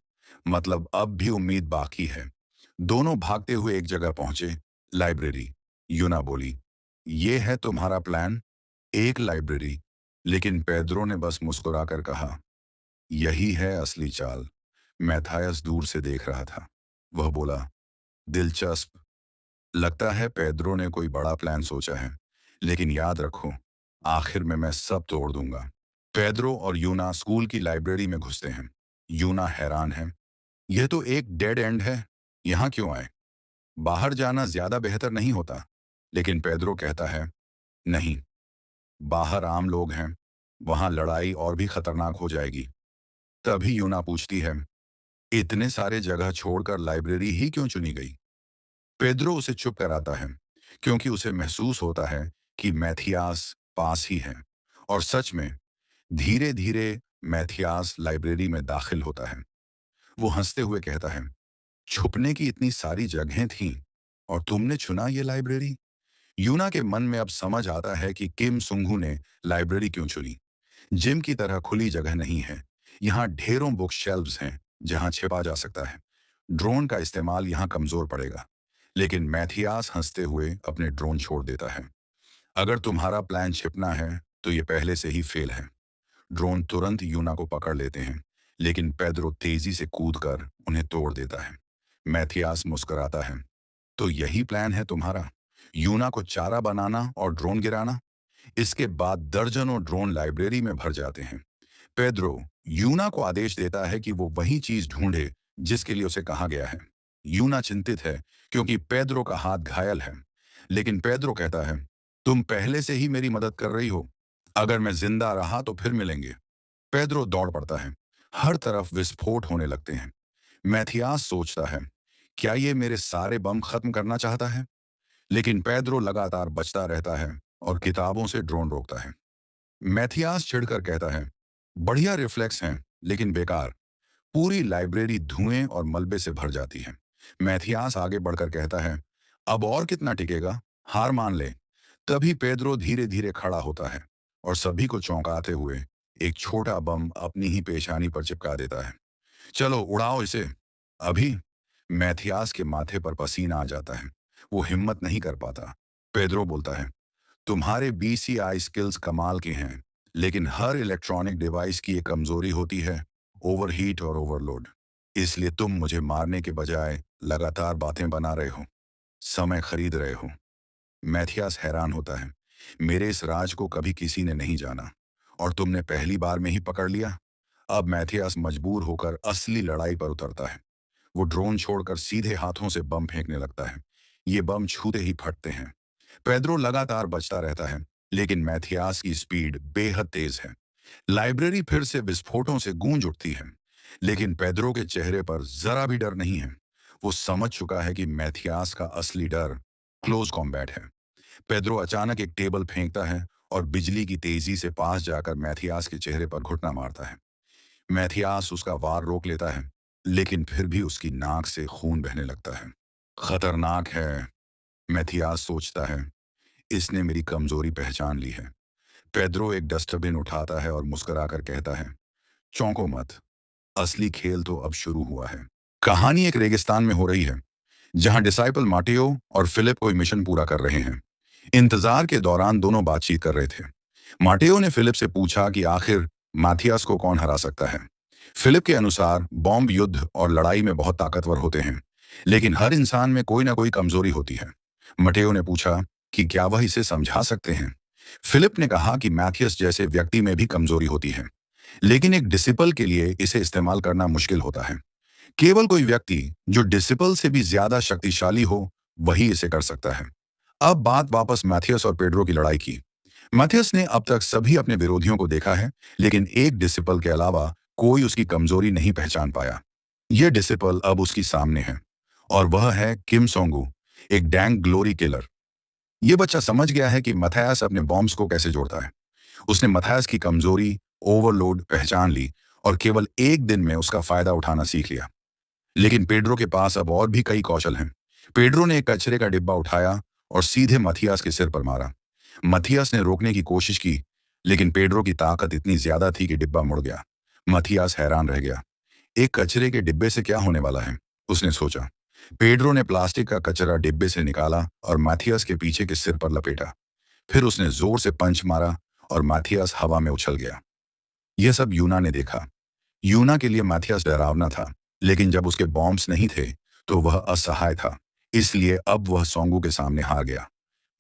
मतलब अब भी उम्मीद बाकी है। दोनों भागते हुए एक जगह पहुंचे, लाइब्रेरी। यूना बोली, ये है तुम्हारा प्लान? एक लाइब्रेरी? लेकिन पेद्रो ने बस मुस्कुराकर कहा, यही है असली चाल। मैथायस दूर से देख रहा था। वह बोला, दिलचस्प। लगता है पेद्रो ने कोई बड़ा प्लान सोचा है। लेकिन याद रखो, आखिर में मैं सब तोड़ दूंगा। पेद्रो और यूना स्कूल की लाइब्रेरी में घुसते हैं। यूना हैरान है। यह तो एक डेड एंड है। यहाँ क्यों आए? बाहर जाना ज्यादा बेहतर नहीं होता? लेकिन पेद्रो कहता है, नहीं, बाहर आम लोग हैं। वहां लड़ाई और भी खतरनाक हो जाएगी। तभी यूना पूछती है, इतने सारे जगह छोड़कर लाइब्रेरी ही क्यों चुनी गई? पेद्रो उसे चुप कराता है, क्योंकि उसे महसूस होता है कि मैथियास पास ही है। और सच में, धीरे धीरे मैथियास लाइब्रेरी में दाखिल होता है। वो हंसते हुए कहता है, छुपने की इतनी सारी जगहें थीं और तुमने चुना ये लाइब्रेरी? यूना के मन में अब समझ आता है कि किम सुंघू ने लाइब्रेरी क्यों चुनी। जिम की तरह खुली जगह नहीं है। यहाँ ढेरों बुक शेल्व्स हैं जहाँ छिपा जा सकता है। ड्रोन का इस्तेमाल यहाँ कमजोर पड़ेगा। लेकिन मैथियास हंसते हुए अपने ड्रोन छोड़ देता है। अगर तुम्हारा प्लान छिपना है तो ये पहले से ही फेल है। ड्रोन तुरंत यूना को पकड़ लेते हैं, लेकिन पेद्रो तेजी से कूदकर उन्हें तोड़ देता है। मैथियास मुस्कुराता है, तो यही प्लान है तुम्हारा? यूना को चारा बनाना और ड्रोन गिराना? इसके बाद दर्जनों ड्रोन लाइब्रेरी में भर जाते हैं। पेद्रो यूना को आदेश देता है कि वो वही चीज ढूंढे जिसके लिए उसे कहा गया है। यूना चिंतित है, क्योंकि पेद्रो का हाथ घायल है। लेकिन पेद्रो कहता है, तुम पहले से ही मेरी मदद कर रही हो। अगर मैं जिंदा रहा तो फिर मिलेंगे। पेद्रो दौड़ पड़ता है। हर तरफ विस्फोट होने लगते हैं। मैथियास सोचता है, क्या ये मेरे सारे बम खत्म करना चाहता है? लेकिन पेद्रो लगातार बचता रहता है। और किताबों से ड्रोन रोकता है। मैथियास चिढ़कर कहता है, बढ़िया रिफ्लेक्स हैं, लेकिन बेकार। पूरी लाइब्रेरी धुएं और मलबे से भर जाती है। मैथियास आगे बढ़कर कहता है, अब और कितना टिकेगा, हार मान ले। तभी पेद्रो धीरे धीरे खड़ा होता है और सभी को चौंकाते हुए एक छोटा बम अपनी ही पेशानी पर चिपका देता है। चलो उड़ाओ इसे अभी। मैथियास के माथे पर पसीना आ जाता है। वो हिम्मत नहीं कर पाता। पेद्रो बोलता है, तुम्हारे बीसीआई स्किल्स कमाल के हैं, लेकिन हर इलेक्ट्रॉनिक डिवाइस की एक कमजोरी होती है, ओवरहीट और ओवरलोड। इसलिए तुम मुझे मारने के बजाय लगातार बातें बना रहे हो, समय खरीद रहे हो। मैथियास हैरान होता है, मेरे इस राज को कभी किसी ने नहीं जाना और तुमने पहली बार में ही पकड़ लिया। अब मैथियास मजबूर होकर असली लड़ाई पर उतरता है। वो ड्रोन छोड़कर सीधे हाथों से बम फेंकने लगता है। ये बम छूते ही फटते हैं। पेद्रो लगातार बचता रहता है, लेकिन मैथियास की स्पीड बेहद तेज है। लाइब्रेरी फिर से विस्फोटों से गूंज उठती है, लेकिन पेद्रो के चेहरे पर जरा भी डर नहीं है। वो समझ चुका है कि मैथियास का असली डर क्लोज कॉम्बैट है। पेद्रो अचानक एक टेबल फेंकता है और बिजली की तेजी से पास जाकर मैथियास के चेहरे पर घुटना मारता है। मैथियास उसका वार रोक लेता है, लेकिन फिर भी उसकी नाक से खून बहने लगता है। खतरनाक है, मैथियास सोचता है, इसने मेरी कमजोरी पहचान ली है। पेद्रो एक डस्टबिन उठाता है और मुस्कुराकर कहता है, चौंको मत, असली खेल तो अब शुरू हुआ है। कहानी एक रेगिस्तान में हो रही है, जहां डिसाइपल माटेओ और फिलिप कोई मिशन पूरा कर रहे हैं। इंतजार के दौरान दोनों बातचीत कर रहे थे। माटेओ ने फिलिप से पूछा कि आखिर माथियास को कौन हरा सकता है। फिलिप के अनुसार बॉम्ब युद्ध और लड़ाई में बहुत ताकतवर होते हैं, लेकिन हर इंसान में कोई ना कोई कमजोरी होती है। मटेओ ने पूछा कि क्या वह इसे समझा सकते हैं। फिलिप ने कहा कि मैथियस जैसे व्यक्ति में भी कमजोरी होती है, लेकिन एक डिसिपल के लिए इसे इस्तेमाल करना मुश्किल होता है। केवल कोई व्यक्ति जो डिसिपल से भी ज्यादा शक्तिशाली हो, वही इसे कर सकता है। अब बात वापस मैथियस और पेड्रो की लड़ाई की। मैथियस ने अब तक सभी अपने विरोधियों को देखा है, लेकिन एक डिसिपल के अलावा कोई उसकी कमजोरी नहीं पहचान पाया। यह डिसिपल अब उसकी सामने है, और वह है किम सोंगू, एक डैंग ग्लोरी किलर। यह बच्चा समझ गया है कि मैथियस अपने बॉम्ब्स को कैसे जोड़ता है। उसने मैथियस की कमजोरी ओवरलोड पहचान ली और केवल एक दिन में उसका फायदा उठाना सीख लिया। लेकिन पेड्रो के पास अब और भी कई कौशल हैं। पेड्रो ने एक कचरे का डिब्बा उठाया और सीधे मथियास के सिर पर मारा। मथियास ने रोकने की कोशिश की, लेकिन पेड्रो की ताकत इतनी ज्यादा थी कि डिब्बा मुड़ गया। मथियास हैरान रह गया। एक कचरे के डिब्बे से क्या होने वाला है, उसने सोचा। पेड्रो ने प्लास्टिक का कचरा डिब्बे से निकाला और मैथियास के पीछे के सिर पर लपेटा। फिर उसने जोर से पंच मारा और मैथियास हवा में उछल गया। यह सब यूना ने देखा। यूना के लिए मैथियास डरावना था, लेकिन जब उसके बॉम्ब्स नहीं थे, तो वह असहाय था। इसलिए अब वह सोंगू के सामने हार गया।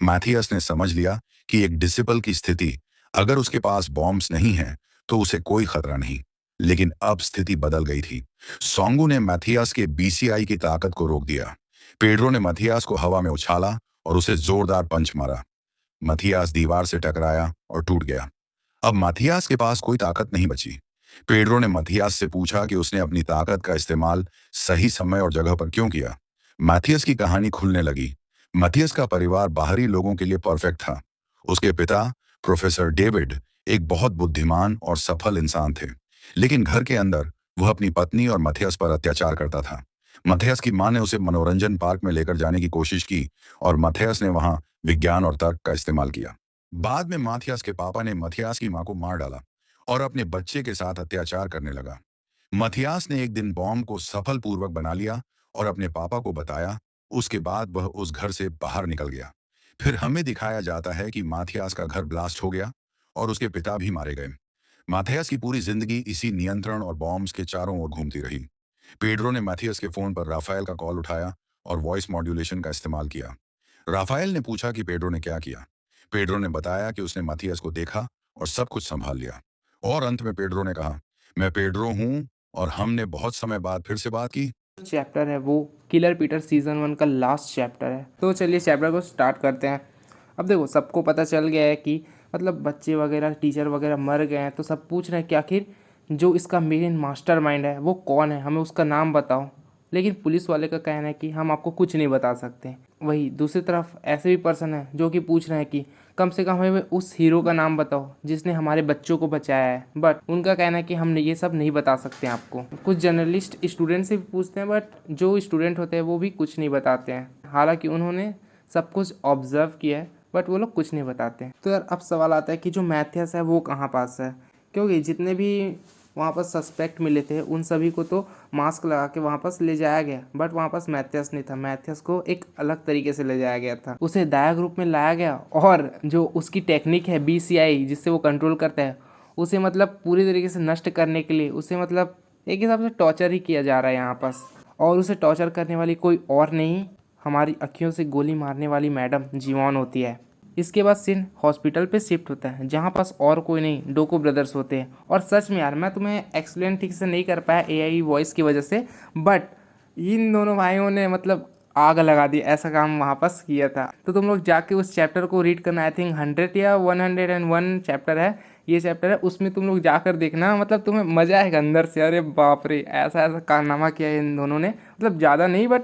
मैथियस ने समझ लिया कि एक डिसिपल की स्थिति, अगर उसके पास बॉम्ब्स नहीं हैं, तो उसे कोई खतरा नहीं। लेकिन अब स्थिति बदल गई थी। सोंगू ने मैथियस के बीसीआई की ताकत को रोक दिया। पेड्रो ने मैथियस को हवा में उछाला और उसे जोरदार पंच मारा। मैथियस दीवार से टकराया और टूट गया। अब मैथियस के पास कोई ताकत नहीं बची। पेड्रो ने मैथियस से पूछा कि उसने अपनी ताकत का इस्तेमाल सही समय और जगह पर क्यों किया। मैथियस की कहानी खुलने लगी। मैथियस का परिवार बाहरी लोगों के लिए परफेक्ट था। उसके पिता प्रोफेसर डेविड एक बहुत बुद्धिमान और सफल इंसान थे, लेकिन घर के अंदर वह अपनी पत्नी और मैथियस पर अत्याचार करता था। मैथियस की मां ने उसे मनोरंजन पार्क में लेकर जाने की कोशिश की और मैथियस ने वहां विज्ञान और तर्क का इस्तेमाल किया। बाद में मैथियस के पापा ने मैथियस की मां को मार डाला और अपने बच्चे के साथ अत्याचार करने लगा। मैथियस ने एक दिन बॉम्ब को सफलपूर्वक बना लिया और अपने पापा को बताया। उसके बाद वह उस घर से बाहर निकल गया। फिर हमें दिखाया जाता है कि मैथियस का घर ब्लास्ट हो गया और उसके पिता भी मारे गए। मैथियस की पूरी जिंदगी इसी नियंत्रण और बॉम्ब्स के चारों ओर घूमती रही। पेड्रो ने मैथियस के फोन पर राफेल का कॉल उठाया और वॉइस मॉड्यूलेशन का इस्तेमाल किया। राफेल ने पूछा कि पेड्रो ने क्या किया। पेड्रो ने बताया कि उसने मैथियस को देखा और सब कुछ संभाल लिया। और अंत में पेड्रो ने कहा, मैं पेड्रो हूँ और हमने बहुत समय बाद फिर से बात की। चैप्टर है वो किलर पीटर सीज़न 1 का लास्ट चैप्टर है। तो चलिए चैप्टर को स्टार्ट करते हैं। अब देखो सबको पता चल गया है कि मतलब बच्चे वगैरह टीचर वगैरह मर गए हैं, तो सब पूछ रहे हैं कि आखिर जो इसका मेन मास्टरमाइंड है वो कौन है, हमें उसका नाम बताओ। लेकिन पुलिस वाले का कहना है कि हम आपको कुछ नहीं बता सकते। वही दूसरी तरफ ऐसे भी पर्सन है जो कि पूछ रहे हैं कि कम से कम हमें उस हीरो का नाम बताओ जिसने हमारे बच्चों को बचाया है। बट उनका कहना है कि हम ये सब नहीं बता सकते हैं आपको। कुछ जर्नलिस्ट स्टूडेंट से भी पूछते हैं, बट जो स्टूडेंट होते हैं वो भी कुछ नहीं बताते हैं, हालांकि उन्होंने सब कुछ ऑब्जर्व किया है, बट वो लोग कुछ नहीं बताते हैं। तो यार अब सवाल आता है कि जो मैथियस है वो कहाँ पास है, क्योंकि जितने भी वहाँ पर सस्पेक्ट मिले थे उन सभी को तो मास्क लगा के वहाँ पास ले जाया गया, बट वहाँ पास मैथियस नहीं था। मैथियस को एक अलग तरीके से ले जाया गया था, उसे दाया ग्रुप में लाया गया और जो उसकी टेक्निक है BCI जिससे वो कंट्रोल करता है, उसे मतलब पूरी तरीके से नष्ट करने के लिए उसे मतलब एक हिसाब से टॉर्चर ही किया जा रहा है यहाँ पास। और उसे टॉर्चर करने वाली कोई और नहीं, हमारी अखियों से गोली मारने वाली मैडम जीवान होती है। इसके बाद सिन हॉस्पिटल पे शिफ्ट होता है जहाँ पास और कोई नहीं डोको ब्रदर्स होते हैं। और सच में यार मैं तुम्हें एक्सप्लेन ठीक से नहीं कर पाया AI वॉइस की वजह से, बट इन दोनों भाइयों ने मतलब आग लगा दी, ऐसा काम वहाँ पास किया था। तो तुम लोग जाके उस चैप्टर को रीड करना, आई थिंक 100 या 101 चैप्टर है, ये चैप्टर है, उसमें तुम लोग जाकर देखना, मतलब तुम्हें मज़ा आएगा अंदर से। अरे बाप रे, ऐसा ऐसा कारनामा किया है इन दोनों ने, मतलब ज़्यादा नहीं बट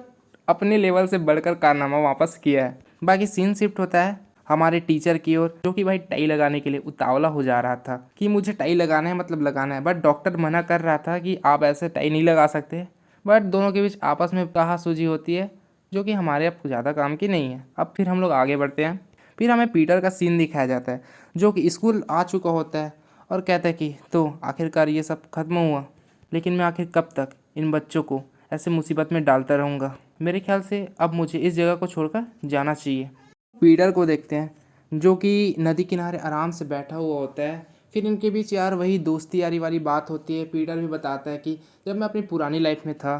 अपने लेवल से बढ़कर कारनामा वापस किया है। बाकी सीन शिफ्ट होता है हमारे टीचर की ओर, जो कि भाई टाई लगाने के लिए उतावला हो जा रहा था कि मुझे टाई लगाना है, मतलब लगाना है, बट डॉक्टर मना कर रहा था कि आप ऐसे टाई नहीं लगा सकते। बट दोनों के बीच आपस में कहा-सुजी होती है, जो कि हमारे अब ज़्यादा काम की नहीं है। अब फिर हम लोग आगे बढ़ते हैं। फिर हमें पीटर का सीन दिखाया जाता है, जो कि स्कूल आ चुका होता है और कहता है कि तो आखिरकार ये सब खत्म हुआ, लेकिन मैं आखिर कब तक इन बच्चों को ऐसे मुसीबत में डालता रहूँगा। मेरे ख्याल से अब मुझे इस जगह को छोड़कर जाना चाहिए। पीटर को देखते हैं जो कि नदी किनारे आराम से बैठा हुआ होता है। फिर इनके बीच यार वही दोस्ती यारी वाली बात होती है। पीटर भी बताता है कि जब मैं अपनी पुरानी लाइफ में था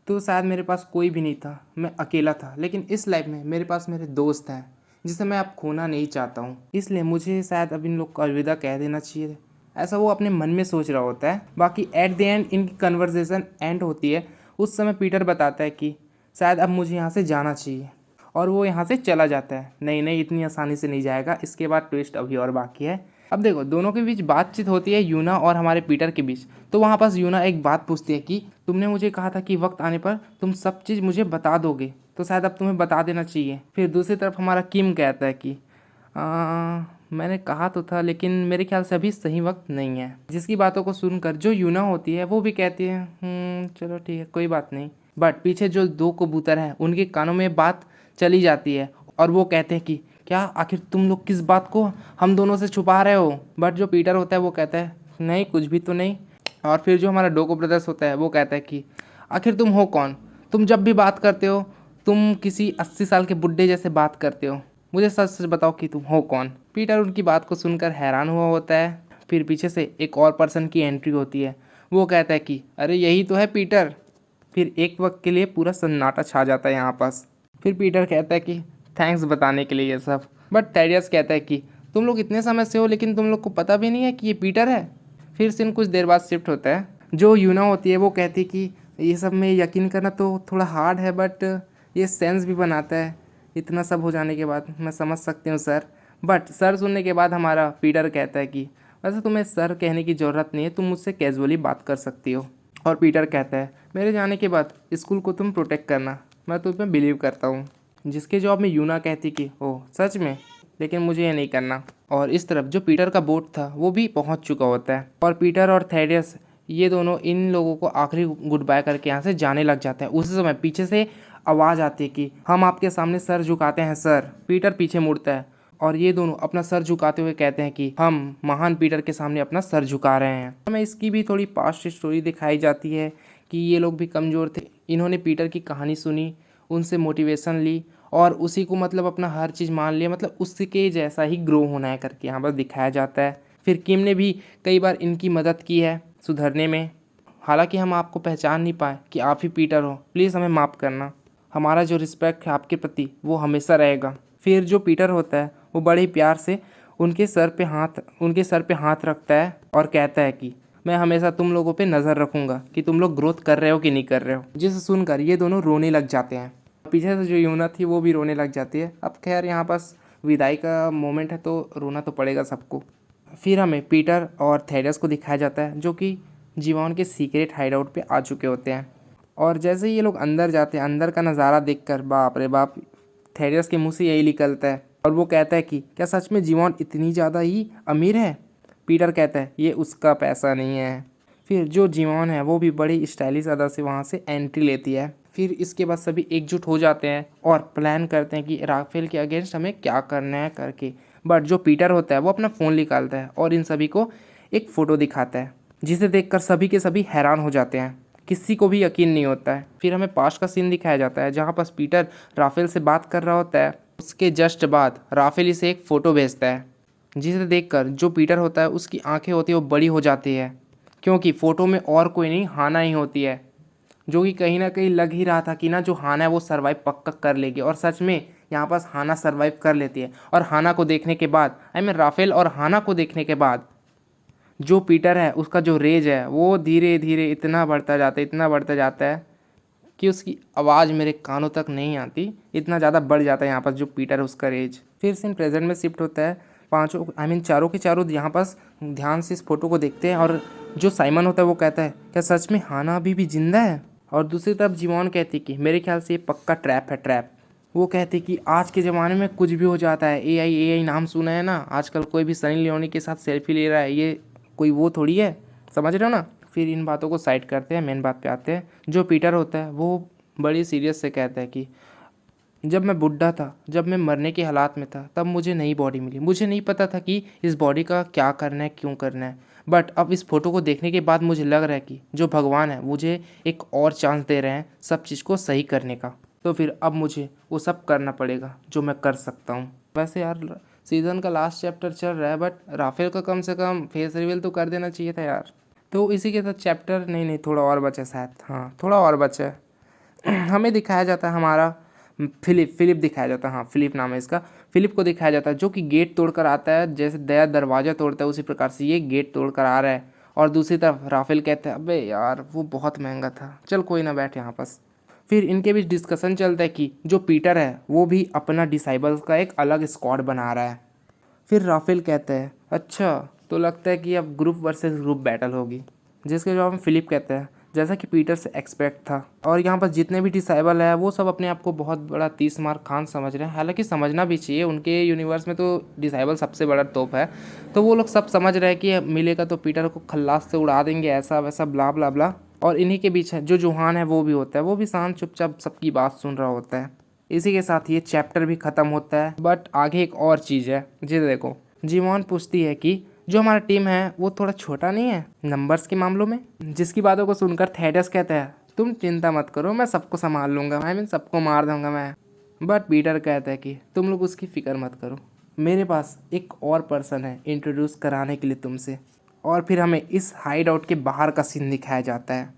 तो शायद मेरे पास कोई भी नहीं था, मैं अकेला था, लेकिन इस लाइफ में मेरे पास मेरे दोस्त हैं जिसे मैं अब खोना नहीं चाहता हूँ, इसलिए मुझे शायद अब इन लोग को अलविदा कह देना चाहिए, ऐसा वो अपने मन में सोच रहा होता है। बाकी एट द एंड इनकी कन्वर्सेशन एंड होती है। उस समय पीटर बताता है कि शायद अब मुझे यहाँ से जाना चाहिए और वो यहाँ से चला जाता है। नहीं नहीं, इतनी आसानी से नहीं जाएगा, इसके बाद ट्विस्ट अभी और बाकी है। अब देखो दोनों के बीच बातचीत होती है, यूना और हमारे पीटर के बीच। तो वहाँ पास यूना एक बात पूछती है कि तुमने मुझे कहा था कि वक्त आने पर तुम सब चीज़ मुझे बता दोगे, तो शायद अब तुम्हें बता देना चाहिए। फिर दूसरी तरफ हमारा किम कहता है कि मैंने कहा तो था, लेकिन मेरे ख्याल से अभी सही वक्त नहीं है। जिसकी बातों को सुनकर जो यूना होती है वो भी कहती है चलो ठीक है, कोई बात नहीं। बट पीछे जो दो कबूतर हैं उनके कानों में बात चली जाती है और वो कहते हैं कि क्या आखिर तुम लोग किस बात को हम दोनों से छुपा रहे हो। बट जो पीटर होता है वो कहता है नहीं, कुछ भी तो नहीं। और फिर जो हमारा डोको ब्रदर्स होता है वो कहता है कि आखिर तुम हो कौन, तुम जब भी बात करते हो तुम किसी 80 साल के बुड्ढे जैसे बात करते हो, मुझे सच सच बताओ कि तुम हो कौन। पीटर उनकी बात को सुनकर हैरान हुआ होता है। फिर पीछे से एक और पर्सन की एंट्री होती है, वो कहता है कि अरे यही तो है पीटर। फिर एक वक्त के लिए पूरा सन्नाटा छा जाता है यहाँ पास। फिर पीटर कहता है कि थैंक्स बताने के लिए ये सब। बट थैडियस कहता है कि तुम लोग इतने समय से हो लेकिन तुम लोग को पता भी नहीं है कि ये पीटर है। फिर सीन कुछ देर बाद शिफ्ट होता है। जो यूना होती है वो कहती है कि ये सब में यकीन करना तो थोड़ा हार्ड है, बट ये सेंस भी बनाता है। इतना सब हो जाने के बाद मैं समझ सकती हूँ सर। बट सर सुनने के बाद हमारा पीटर कहता है कि वैसे तुम्हें सर कहने की ज़रूरत नहीं है, तुम मुझसे कैजुअली बात कर सकती हो। और पीटर कहता है मेरे जाने के बाद स्कूल को तुम प्रोटेक्ट करना, मैं तुम पे बिलीव करता हूँ। जिसके जवाब में यूना कहती कि ओह सच में, लेकिन मुझे ये नहीं करना। और इस तरफ जो पीटर का बोट था वो भी पहुंच चुका होता है और पीटर और थैडियस ये दोनों इन लोगों को आखिरी गुड बाय करके यहाँ से जाने लग जाता है। उसी समय पीछे से आवाज़ आती है कि हम आपके सामने सर झुकाते हैं सर। पीटर पीछे मुड़ता है और ये दोनों अपना सर झुकाते हुए कहते हैं कि हम महान पीटर के सामने अपना सर झुका रहे हैं। हमें इसकी भी थोड़ी पास्ट स्टोरी दिखाई जाती है कि ये लोग भी कमज़ोर थे, इन्होंने पीटर की कहानी सुनी, उनसे मोटिवेशन ली और उसी को मतलब अपना हर चीज़ मान लिया, मतलब उसके जैसा ही ग्रो होना है करके यहाँ पर दिखाया जाता है। फिर किम ने भी कई बार इनकी मदद की है सुधरने में। हालांकि हम आपको पहचान नहीं पाए कि आप ही पीटर हो, प्लीज़ हमें माफ़ करना, हमारा जो रिस्पेक्ट है आपके प्रति वो हमेशा रहेगा। फिर जो पीटर होता है वो बड़े ही प्यार से उनके सर पे हाथ रखता है और कहता है कि मैं हमेशा तुम लोगों पे नज़र रखूँगा कि तुम लोग ग्रोथ कर रहे हो कि नहीं कर रहे हो। जिसे सुनकर ये दोनों रोने लग जाते हैं। पीछे से जो यूना थी वो भी रोने लग जाती है। अब खैर यहाँ पास विदाई का मोमेंट है तो रोना तो पड़ेगा सबको। फिर हमें पीटर और थैडियस को दिखाया जाता है जो कि जीवान के सीक्रेट हाइडआउट पे आ चुके होते हैं। और जैसे ही ये लोग अंदर जाते हैं, अंदर का नज़ारा देखकर बाप रे बाप, थैडियस के मुंह से यही निकलता है और वो कहता है कि क्या सच में जीवन इतनी ज़्यादा ही अमीर है। पीटर कहता है ये उसका पैसा नहीं है। फिर जो जीवन है वो भी बड़ी स्टाइलिश अदा से वहाँ से एंट्री लेती है। फिर इसके बाद सभी एकजुट हो जाते हैं और प्लान करते हैं कि राफेल के अगेंस्ट हमें क्या करना है करके। बट जो पीटर होता है वो अपना फ़ोन निकालता है और इन सभी को एक फ़ोटो दिखाता है, जिसे देखकर सभी के सभी हैरान हो जाते हैं। किसी को भी यकीन नहीं होता है। फिर हमें पास्ट का सीन दिखाया जाता है जहाँ पर पीटर राफेल से बात कर रहा होता है। उसके जस्ट बाद राफेल इसे एक फ़ोटो भेजता है, जिसे देखकर जो पीटर होता है उसकी आंखें होती है वो बड़ी हो जाती है, क्योंकि फ़ोटो में और कोई नहीं हाना ही होती है, जो कि कहीं ना कहीं लग ही रहा था कि ना जो हाना है वो सर्वाइव पक्का कर लेगी। और सच में यहाँ पास हाना सर्वाइव कर लेती है। और हाना को देखने के बाद राफेल और हाना को देखने के बाद जो पीटर है उसका जो रेज है वो धीरे धीरे इतना बढ़ता जाता है कि उसकी आवाज़ मेरे कानों तक नहीं आती, इतना ज़्यादा बढ़ जाता है यहाँ पास जो पीटर है उसका रेज। फिर सीन प्रेजेंट में शिफ्ट होता है। पांचों चारों के चारों यहाँ पास ध्यान से इस फोटो को देखते हैं और जो साइमन होता है वो कहता है क्या सच में हाना अभी भी जिंदा है। और दूसरी तरफ जीवन कहती कि मेरे ख्याल से ये पक्का ट्रैप है, ट्रैप। वो कहते कि आज के ज़माने में कुछ भी हो जाता है। एआई नाम सुना है ना, आजकल कोई भी सनी लियोनी के साथ सेल्फी ले रहा है, ये कोई वो थोड़ी है, समझ रहे हो ना। फिर इन बातों को साइड करते हैं, मेन बात पे आते हैं। जो पीटर होता है वो बड़ी सीरियस से कहता है कि जब मैं बुढ़ा था, जब मैं मरने के हालात में था, तब मुझे नई बॉडी मिली। मुझे नहीं पता था कि इस बॉडी का क्या करना है, क्यों करना है। बट अब इस फोटो को देखने के बाद मुझे लग रहा है कि जो भगवान है मुझे एक और चांस दे रहे हैं सब चीज़ को सही करने का। तो फिर अब मुझे वो सब करना पड़ेगा जो मैं कर सकता हूँ। वैसे यार सीज़न का लास्ट चैप्टर चल रहा है, बट राफेल का कम से कम फेस रिवील तो कर देना चाहिए था यार। तो इसी के साथ चैप्टर नहीं थोड़ा और बचा शायद, हाँ थोड़ा और बचा है। हमें दिखाया जाता है हमारा फिलिप दिखाया जाता है, हाँ फिलिप नाम है इसका। फिलिप को दिखाया जाता है जो कि गेट तोड़कर आता है, जैसे दया दरवाज़ा तोड़ता है उसी प्रकार से ये गेट तोड़कर आ रहा है। और दूसरी तरफ राफेल कहते हैं अबे यार वो बहुत महंगा था, चल कोई ना बैठ यहाँ पास। फिर इनके बीच डिस्कशन चलता है कि जो पीटर है वो भी अपना डिसाइबल्स का एक अलग स्क्वाड बना रहा है। फिर राफेल कहता है अच्छा तो लगता है कि अब ग्रुप वर्सेस ग्रुप बैटल होगी, जिसके जवाब में फिलिप कहता है जैसा कि पीटर से एक्सपेक्ट था। और यहाँ पर जितने भी डिसाइबल है वो सब अपने आप को बहुत बड़ा 30 मार खान समझ रहे हैं, हालांकि समझना भी चाहिए, उनके यूनिवर्स में तो डिसाइबल सबसे बड़ा तोप है। तो वो लोग सब समझ रहे हैं कि मिलेगा तो पीटर को खल्लास से उड़ा देंगे, ऐसा वैसा ब्ला ब्ला ब्ला। और इन्हीं के बीच है जो जूहान है वो भी होता है, वो भी शांत चुपचाप सबकी बात सुन रहा होता है। इसी के साथ ये चैप्टर भी ख़त्म होता है। बट आगे एक और चीज़ है जी, देखो जीवन पूछती है कि जो हमारा टीम है वो थोड़ा छोटा नहीं है नंबर्स के मामलों में। जिसकी बातों को सुनकर थेडस कहता है तुम चिंता मत करो, मैं सबको संभाल लूँगा, सबको मार दूंगा मैं। बट पीटर कहता है कि तुम लोग उसकी फ़िक्र मत करो, मेरे पास एक और पर्सन है इंट्रोड्यूस कराने के लिए तुमसे। और फिर हमें इस हाइड आउट के बाहर का सीन दिखाया जाता है,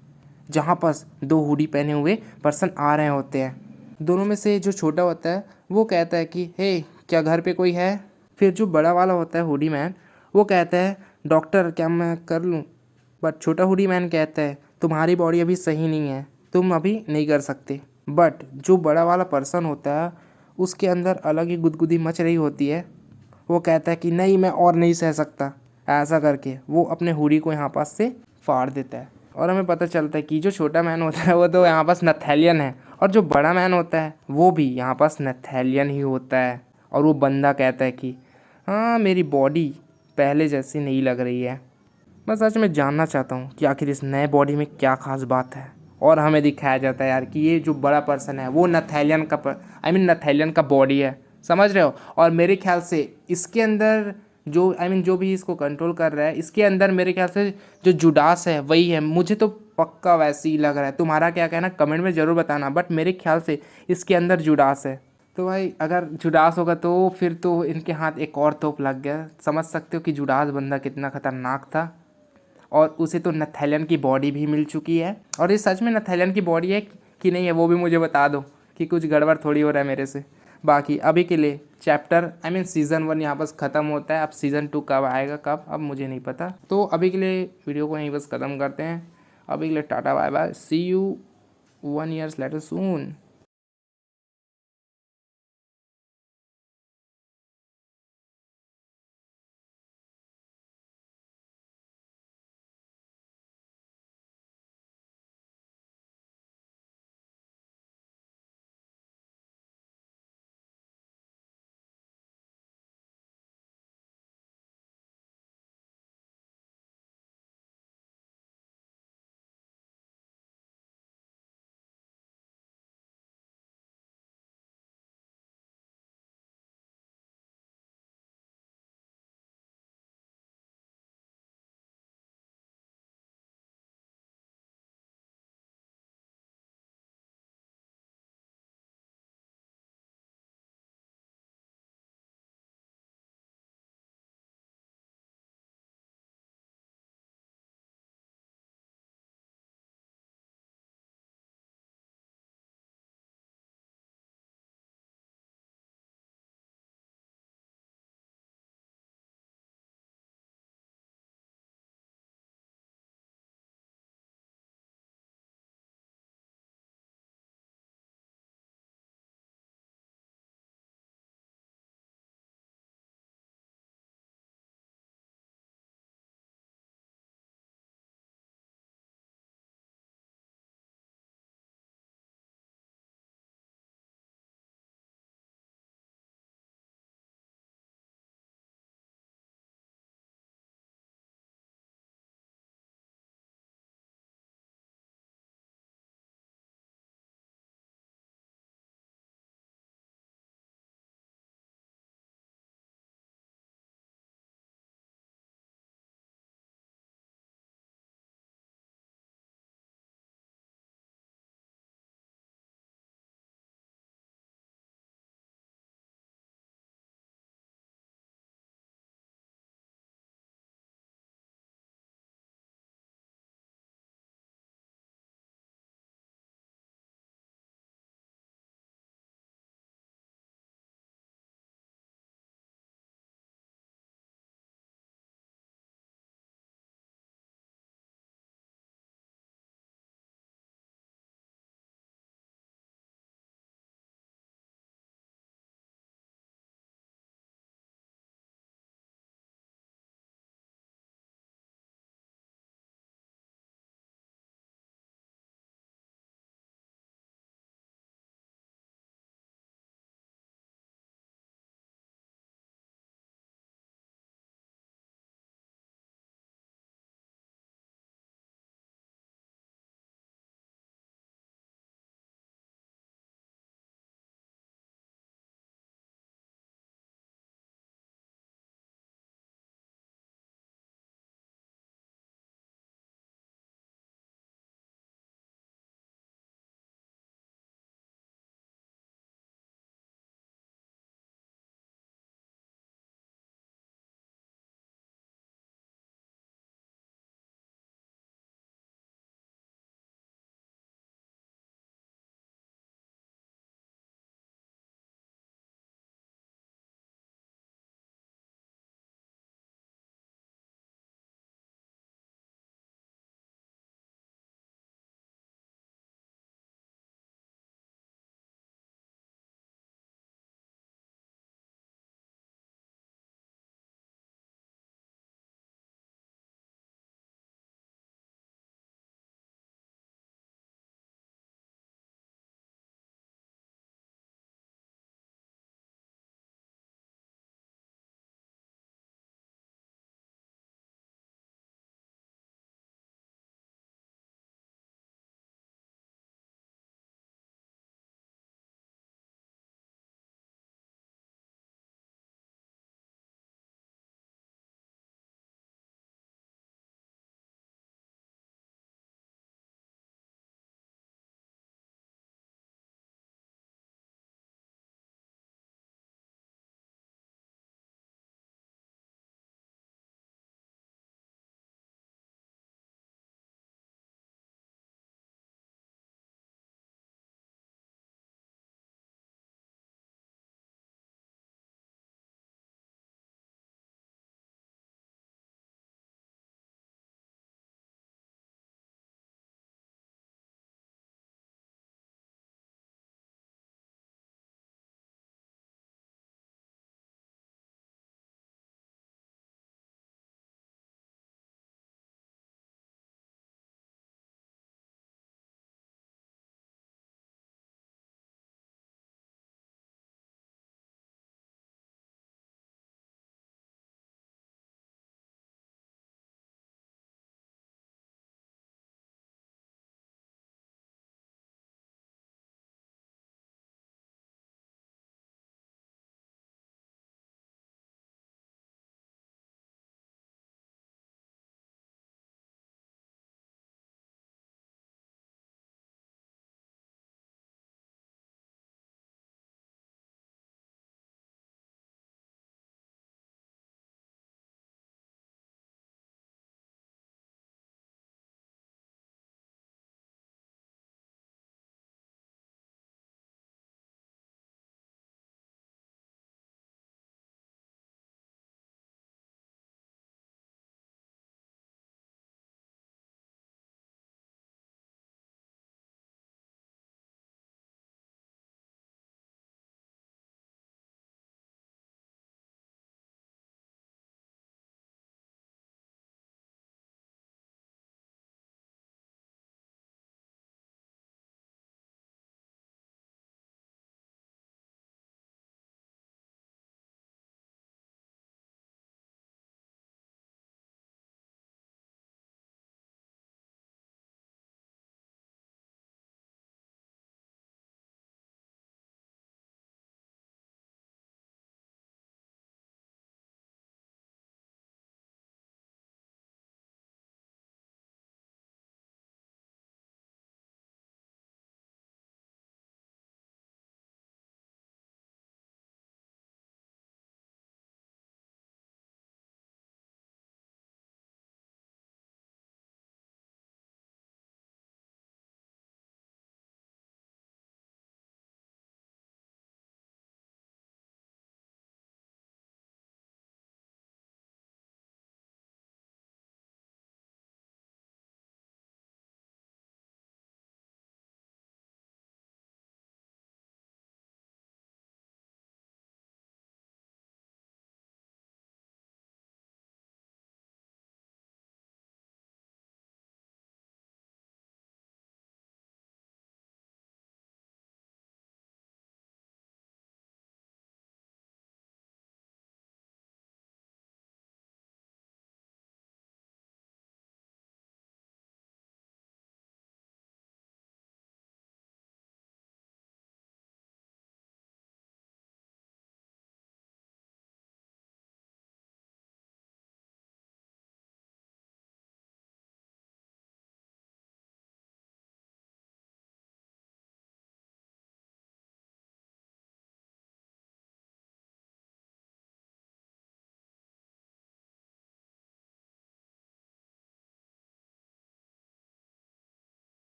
जहाँ पर 2 हुडी पहने हुए पर्सन आ रहे होते हैं। दोनों में से जो छोटा होता है वो कहता है कि हे क्या घर पे कोई है। फिर जो बड़ा वाला होता है हुडी मैन वो कहता है डॉक्टर क्या मैं कर लूँ। बट छोटा हुडी मैन कहता है तुम्हारी बॉडी अभी सही नहीं है, तुम अभी नहीं कर सकते। बट जो बड़ा वाला पर्सन होता है उसके अंदर अलग ही गुदगुदी मच रही होती है। वो कहता है कि नहीं मैं और नहीं सह सकता, ऐसा करके वो अपने हुडी को यहाँ पास से फाड़ देता है। और हमें पता चलता है कि जो छोटा मैन होता है वो तो यहाँ पास नथैलियन है, और जो बड़ा मैन होता है वो भी यहाँ पास नथैलियन ही होता है। और वो बंदा कहता है कि हाँ मेरी बॉडी पहले जैसी नहीं लग रही है, मैं सच में जानना चाहता हूँ कि आखिर इस नए बॉडी में क्या खास बात है। और हमें दिखाया जाता है यार कि ये जो बड़ा पर्सन है वो नथैलियन का नथैलियन का बॉडी है, समझ रहे हो। और मेरे ख्याल से इसके अंदर जो जो भी इसको कंट्रोल कर रहा है इसके अंदर मेरे ख्याल से जो जुडास है वही है, मुझे तो पक्का वैसे ही लग रहा है। तुम्हारा क्या कहना कमेंट में ज़रूर बताना, बट मेरे ख्याल से इसके अंदर जुडास है। तो भाई अगर जुडास होगा तो फिर तो इनके हाथ एक और तोप लग गया, समझ सकते हो कि जुडास बंदा कितना खतरनाक था। और उसे तो नथैलियन की बॉडी भी मिल चुकी है, और ये सच में नथैलियन की बॉडी है कि नहीं है वो भी मुझे बता दो कि कुछ गड़बड़ थोड़ी हो रहा है मेरे से। बाकी अभी के लिए चैप्टर सीज़न 1 यहाँ बस ख़त्म होता है। अब सीज़न 2 कब आएगा कब अब मुझे नहीं पता। तो अभी के लिए वीडियो को यहीं बस ख़त्म करते हैं। अभी के लिए tata bye bye, see you 1 years later soon।